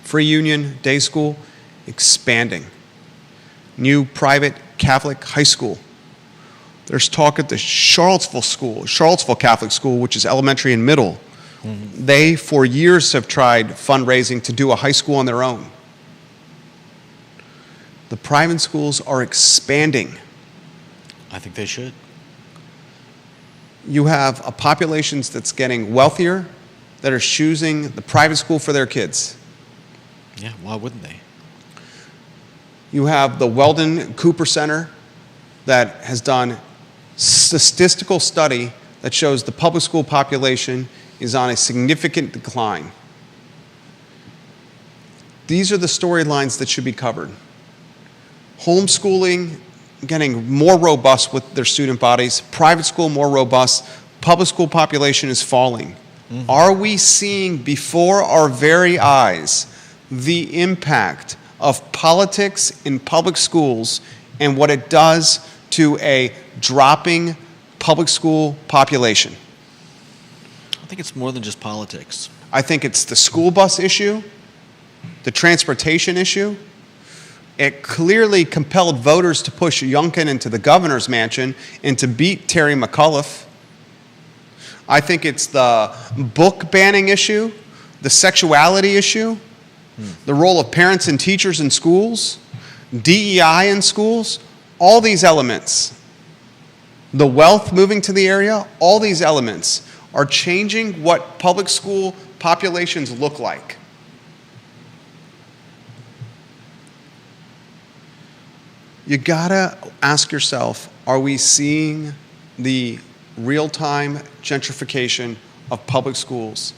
Free Union Day School, expanding. New private Catholic high school. There's talk at the Charlottesville Catholic School, which is elementary and middle. Mm-hmm. They, for years, have tried fundraising to do a high school on their own. The private schools are expanding. I think they should. You have a population that's getting wealthier that are choosing the private school for their kids. Yeah, why wouldn't they? You have the Weldon Cooper Center that has done statistical study that shows the public school population is on a significant decline. These are the storylines that should be covered. Homeschooling getting more robust with their student bodies, private school more robust, public school population is falling. Mm-hmm. Are we seeing before our very eyes the impact of politics in public schools and what it does to a dropping public school population? I think it's more than just politics. I think it's the school bus issue, the transportation issue. It clearly compelled voters to push Youngkin into the governor's mansion and to beat Terry McAuliffe. I think it's the book banning issue, the sexuality issue, the role of parents and teachers in schools, DEI in schools, all these elements. The wealth moving to the area, all these elements are changing what public school populations look like. You gotta ask yourself, are we seeing the real-time gentrification of public schools?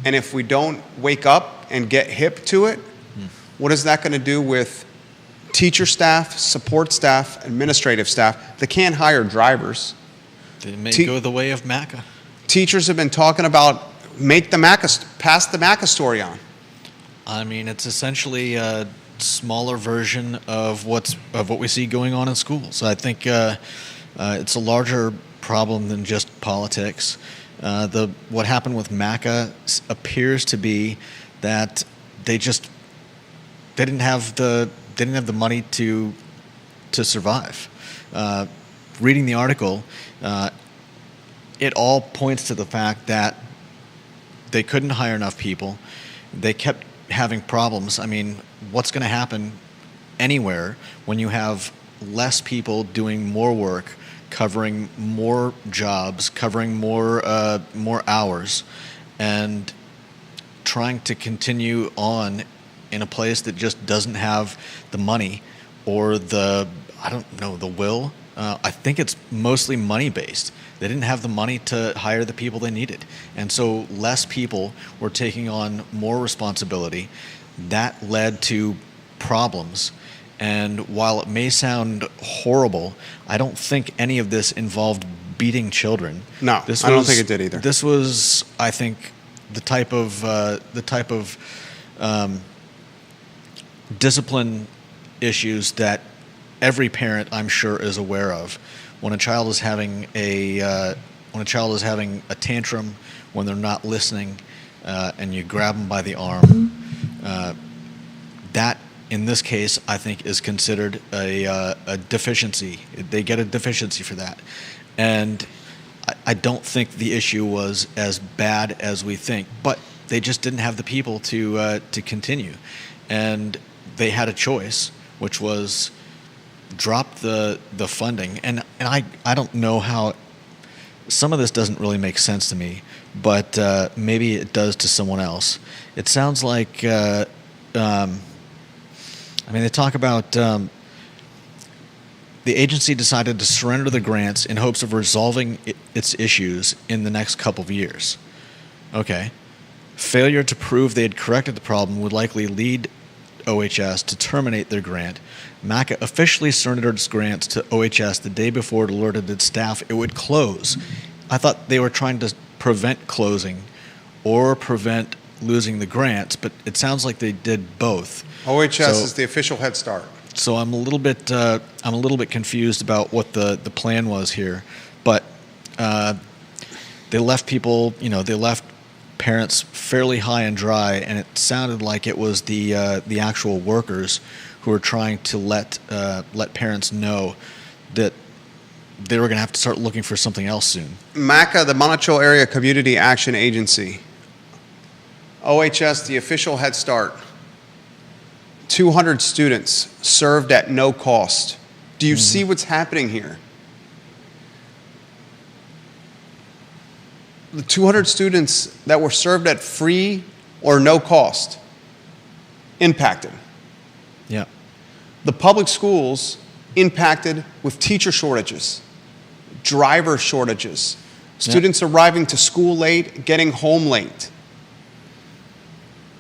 And if we don't wake up and get hip to it, what is that gonna do with teacher staff, support staff, administrative staff that can't hire drivers? They may go the way of MACA. Teachers have been talking about pass the MACA story on. I mean, it's essentially a smaller version of what we see going on in schools. I think it's a larger problem than just politics. What happened with MACA appears to be that they didn't have the money to survive. Reading the article, it all points to the fact that they couldn't hire enough people. They kept having problems. I mean, what's going to happen anywhere when you have less people doing more work, covering more jobs, covering more hours, and trying to continue on in a place that just doesn't have the money or the will? I think it's mostly money-based. They didn't have the money to hire the people they needed. And so less people were taking on more responsibility. That led to problems. And while it may sound horrible, I don't think any of this involved beating children. No, I don't think it did either. This was, I think, the type of discipline issues that every parent, I'm sure, is aware of. When a child is having a tantrum, when they're not listening, and you grab them by the arm, that in this case I think is considered a deficiency. They get a deficiency for that, and I don't think the issue was as bad as we think, but they just didn't have the people to continue, and they had a choice, which was drop the funding. And I don't know how, some of this doesn't really make sense to me, but maybe it does to someone else. It sounds like, they talk about, the the agency decided to surrender the grants in hopes of resolving its issues in the next couple of years. Okay. Failure to prove they had corrected the problem would likely lead OHS to terminate their grant. MACA officially surrendered its grants to OHS the day before it alerted its staff it would close. I thought they were trying to prevent closing or prevent losing the grants, but it sounds like they did both. OHS is the official Head Start. So I'm a little bit confused about what the plan was here, but they left people, they left parents fairly high and dry, and it sounded like it was the actual workers who were trying to let parents know that they were going to have to start looking for something else soon. MACA, the Monticello Area Community Action Agency. OHS, the official Head Start. 200 students served at no cost. Do you see what's happening here? The 200 students that were served at free or no cost impacted. Yeah. The public schools impacted with teacher shortages, driver shortages, students arriving to school late, getting home late.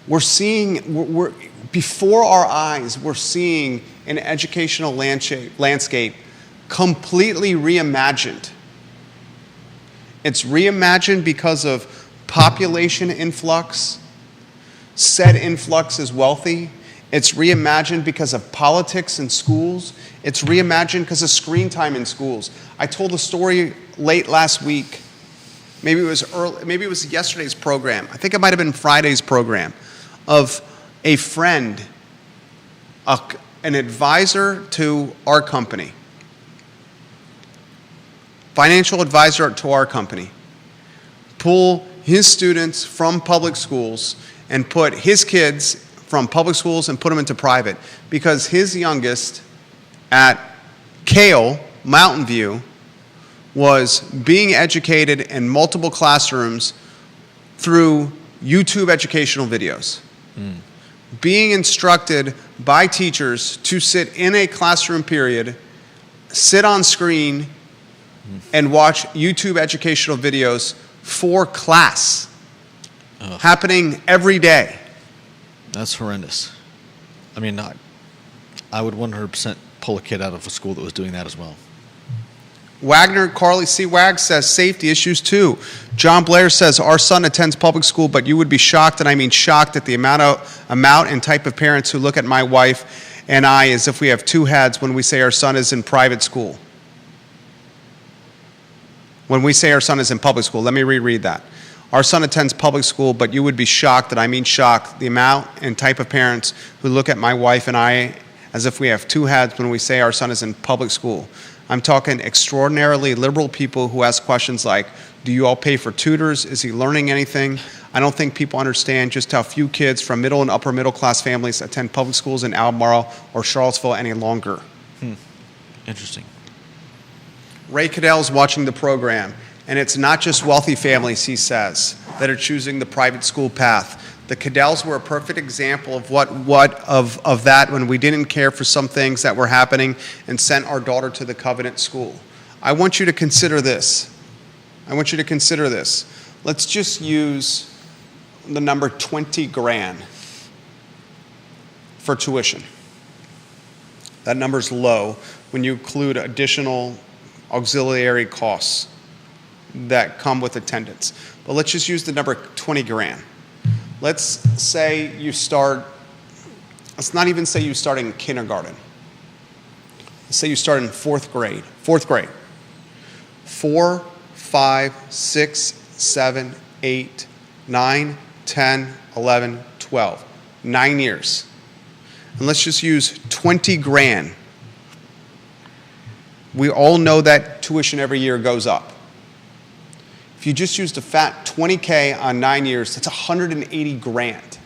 We're before our eyes, we're seeing an educational landscape completely reimagined. It's reimagined because of population influx. Said influx is wealthy. It's reimagined because of politics in schools. It's reimagined because of screen time in schools. I told a story late last week. Maybe it was yesterday's program. I think it might have been Friday's program, of a friend, an advisor to our company, financial advisor to our company, pull his students from public schools and put his kids from public schools and put them into private because his youngest at Cale, Mountain View, was being educated in multiple classrooms through YouTube educational videos. Being instructed by teachers to sit in a classroom period, sit on screen, and watch YouTube educational videos for class. Happening every day. That's horrendous. I mean, I would 100% pull a kid out of a school that was doing that as well. Wagner, Carly C. Wag says safety issues too. John Blair says our son attends public school, but you would be shocked, and I mean shocked, at the amount and type of parents who look at my wife and I as if we have two heads when we say our son is in private school. When we say our son is in public school, let me reread that. Our son attends public school, but you would be shocked, and I mean shocked, the amount and type of parents who look at my wife and I as if we have two heads when we say our son is in public school. I'm talking extraordinarily liberal people who ask questions like, do you all pay for tutors? Is he learning anything? I don't think people understand just how few kids from middle and upper middle class families attend public schools in Albemarle or Charlottesville any longer. Interesting. Ray Cadell's watching the program, and it's not just wealthy families, he says, that are choosing the private school path. The Cadells were a perfect example of that when we didn't care for some things that were happening and sent our daughter to the Covenant School. I want you to consider this. Let's just use the number 20 grand for tuition. That number's low when you include additional auxiliary costs that come with attendance. But let's just use the number 20 grand. Let's say you start, let's not even say you start in kindergarten. Let's say you start in fourth grade. 4, 5, 6, 7, 8, 9, 10, 11, 12. 9 years. And let's just use 20 grand. We all know that tuition every year goes up. If you just used a fat 20K on 9 years, that's 180 grand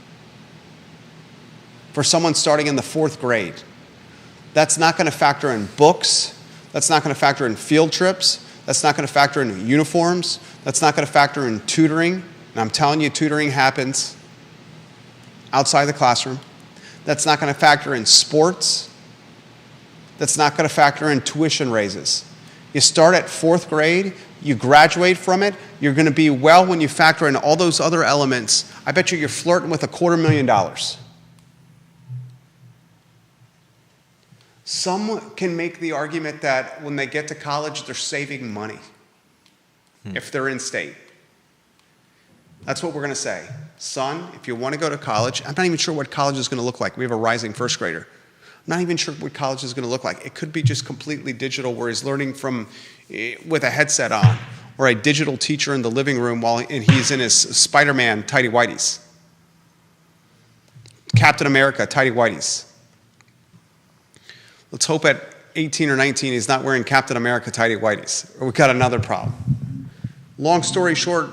for someone starting in the fourth grade. That's not going to factor in books. That's not going to factor in field trips. That's not going to factor in uniforms. That's not going to factor in tutoring. And I'm telling you, tutoring happens outside the classroom. That's not going to factor in sports. that's not going to factor in tuition raises. You start at 4th grade, you graduate from it, you're going to be well when you factor in all those other elements. I bet you're flirting with $250,000. Some can make the argument that when they get to college, they're saving money if they're in state. That's what we're going to say. Son, if you want to go to college, I'm not even sure what college is going to look like. We have a rising first grader. I'm not even sure what college is going to look like. It could be just completely digital where he's learning with a headset on, or a digital teacher in the living room and he's in his Spider-Man tighty whities. Captain America tighty whities. Let's hope at 18 or 19 he's not wearing Captain America tighty whities, or we've got another problem. Long story short,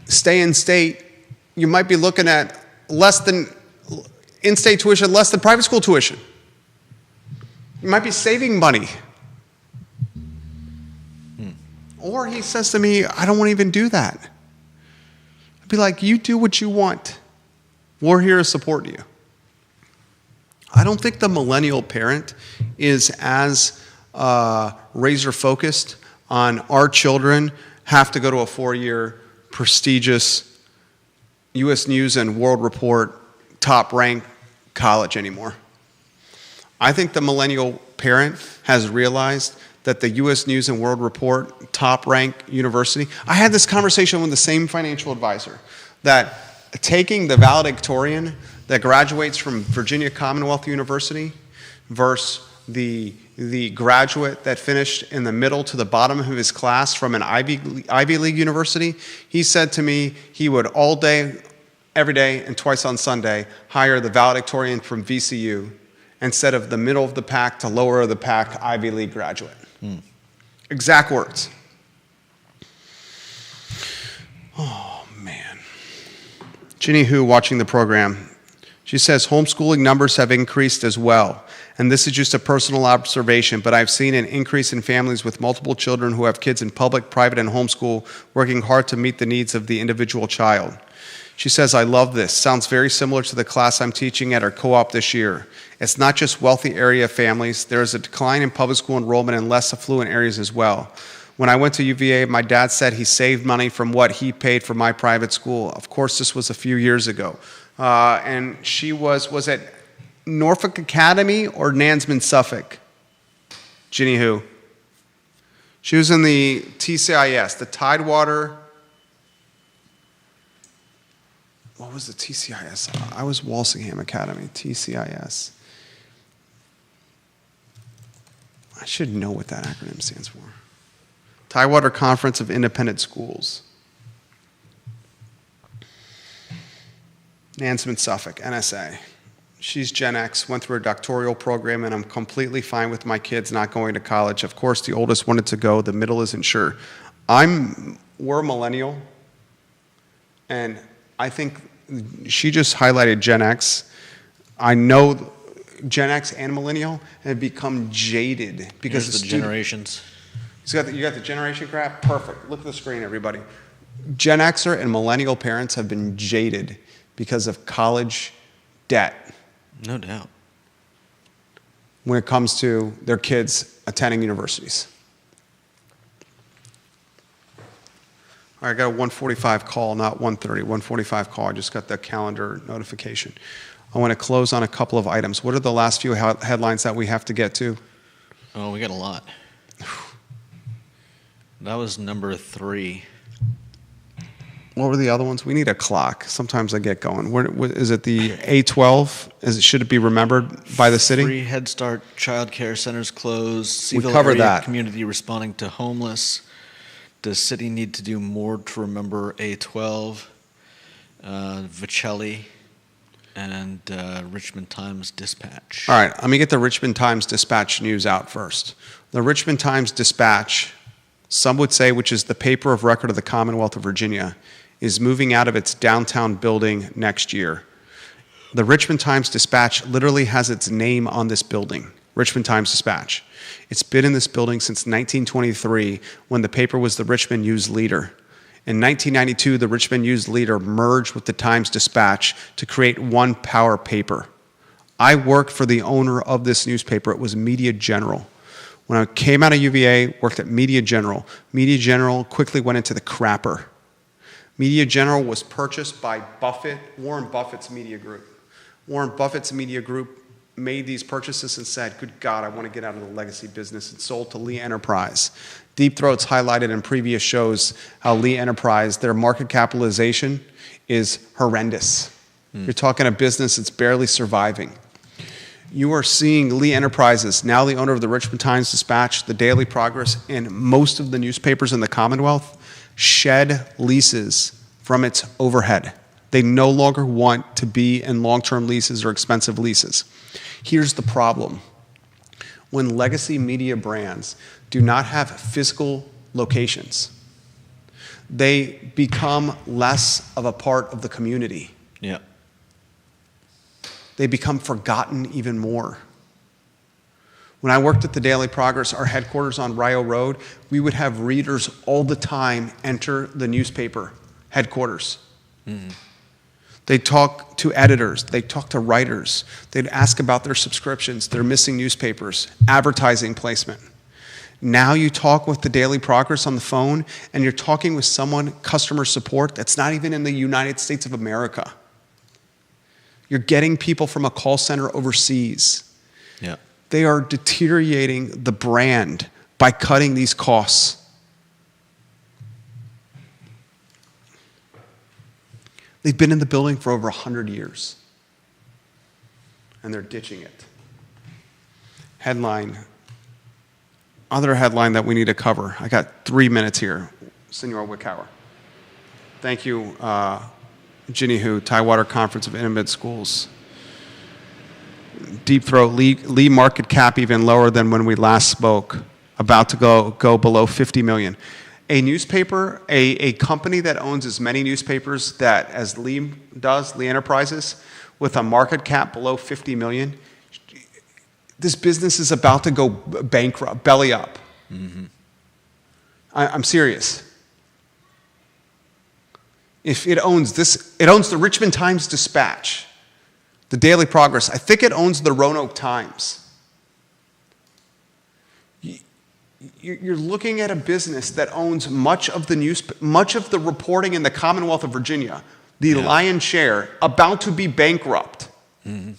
stay in state, you might be looking at less than in-state tuition, less than private school tuition. You might be saving money. Or he says to me, I don't want to even do that. I'd be like, you do what you want. We're here to support you. I don't think the millennial parent is as razor focused on our children have to go to a 4-year prestigious U.S. News and World Report top-ranked college anymore. I think the millennial parent has realized that the U.S. News and World Report top-ranked university, I had this conversation with the same financial advisor, that taking the valedictorian that graduates from Virginia Commonwealth University versus the graduate that finished in the middle to the bottom of his class from an Ivy League university, he said to me he would all day, every day, and twice on Sunday hire the valedictorian from VCU instead of the middle of the pack to lower of the pack Ivy League graduate. Exact words. Oh, man. Ginny Hu watching the program. She says homeschooling numbers have increased as well. And this is just a personal observation, but I've seen an increase in families with multiple children who have kids in public, private, and homeschool working hard to meet the needs of the individual child. She says, I love this. Sounds very similar to the class I'm teaching at our co-op this year. It's not just wealthy area families. There is a decline in public school enrollment in less affluent areas as well. When I went to UVA, my dad said he saved money from what he paid for my private school. Of course, this was a few years ago. And she was at Norfolk Academy or Nansman Suffolk? Ginny Hu. She was in the TCIS, the Tidewater. What was the TCIS? I was Walsingham Academy, TCIS. I should know what that acronym stands for. Tidewater Conference of Independent Schools. Nansman Suffolk, NSA. She's Gen X, went through a doctoral program, and I'm completely fine with my kids not going to college. Of course, the oldest wanted to go, the middle isn't sure. We're millennial, and I think she just highlighted Gen X. I know Gen X and millennial have become jaded because Here's the generations. You got the generation crap? Perfect. Look at the screen, everybody. Gen Xer and millennial parents have been jaded because of college debt. No doubt. When it comes to their kids attending universities. All right, I got a 1:45 call, not 1:30. 1:45 call. I just got the calendar notification. I want to close on a couple of items. What are the last few headlines that we have to get to? Oh, we got a lot. That was number 3. What were the other ones? We need a clock. Sometimes I get going. Is it the A12? Should it be remembered by the city? 3 Head Start child care centers closed. We Seville covered area that. Community responding to homeless. Does city need to do more to remember A12? Vicelli and Richmond Times Dispatch. All right, let me get the Richmond Times Dispatch news out first. The Richmond Times Dispatch, some would say, which is the paper of record of the Commonwealth of Virginia, is moving out of its downtown building next year. The Richmond Times Dispatch literally has its name on this building, Richmond Times Dispatch. It's been in this building since 1923 when the paper was the Richmond News Leader. In 1992, the Richmond News Leader merged with the Times Dispatch to create one power paper. I worked for the owner of this newspaper. It was Media General. When I came out of UVA, worked at Media General. Media General quickly went into the crapper. Media General was purchased by Warren Buffett's media group. Warren Buffett's media group made these purchases and said, good God, I want to get out of the legacy business, and sold to Lee Enterprise. Deep Throat's highlighted in previous shows how Lee Enterprise, their market capitalization is horrendous. You're talking a business that's barely surviving. You are seeing Lee Enterprises, now the owner of the Richmond Times-Dispatch, the Daily Progress, and most of the newspapers in the Commonwealth, shed leases from its overhead. They no longer want to be in long-term leases or expensive leases. Here's the problem. When legacy media brands do not have physical locations, they become less of a part of the community. Yeah. They become forgotten even more. When I worked at the Daily Progress, our headquarters on Rio Road, we would have readers all the time enter the newspaper headquarters. Mm-hmm. They'd talk to editors, they'd talk to writers, they'd ask about their subscriptions, their missing newspapers, advertising placement. Now you talk with the Daily Progress on the phone, and you're talking with someone, customer support, that's not even in the United States of America. You're getting people from a call center overseas. Yeah. They are deteriorating the brand by cutting these costs. They've been in the building for over 100 years, and they're ditching it. Headline. Other headline that we need to cover. I got 3 minutes here, Senor Wickower. Thank you, Ginny Hu, Tidewater Conference of Independent Schools. Deep Throat, Lee market cap even lower than when we last spoke, about to go below 50 million. A newspaper, a company that owns as many newspapers that as Lee does, Lee Enterprises, with a market cap below 50 million, this business is about to go bankrupt, belly up. Mm-hmm. I'm serious. If it owns this, it owns the Richmond Times-Dispatch, the Daily Progress. I think it owns the Roanoke Times. You're looking at a business that owns much of the reporting in the Commonwealth of Virginia, the lion's share, about to be bankrupt. Mm-hmm.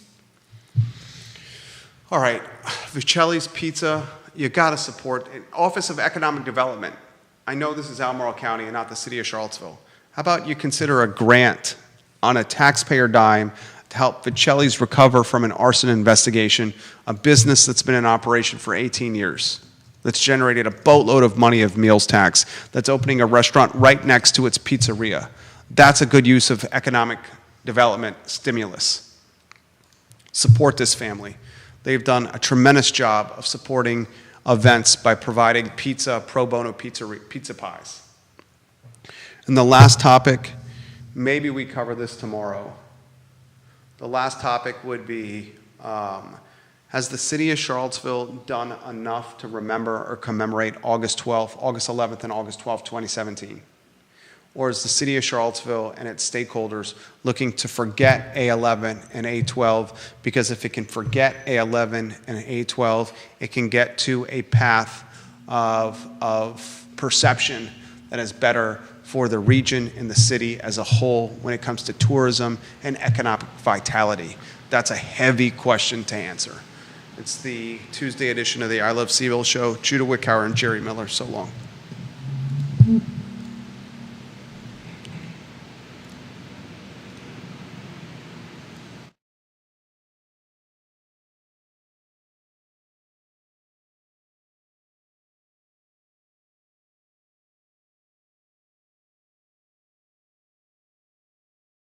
All right, Vicelli's Pizza, you got to support it. Office of Economic Development. I know this is Albemarle County and not the city of Charlottesville. How about you consider a grant on a taxpayer dime to help Vicelli's recover from an arson investigation, a business that's been in operation for 18 years, that's generated a boatload of money of meals tax, that's opening a restaurant right next to its pizzeria. That's a good use of economic development stimulus. Support this family. They've done a tremendous job of supporting events by providing pizza, pro bono pizza pies. And the last topic, maybe we cover this tomorrow. The last topic would be, has the city of Charlottesville done enough to remember or commemorate August 12th, August 11th, and August 12th, 2017? Or is the city of Charlottesville and its stakeholders looking to forget A11 and A12? Because if it can forget A11 and A12, it can get to a path of perception that is better for the region and the city as a whole when it comes to tourism and economic vitality. That's a heavy question to answer. It's the Tuesday edition of the I Love CVille show. Judah Wickower and Jerry Miller, so long.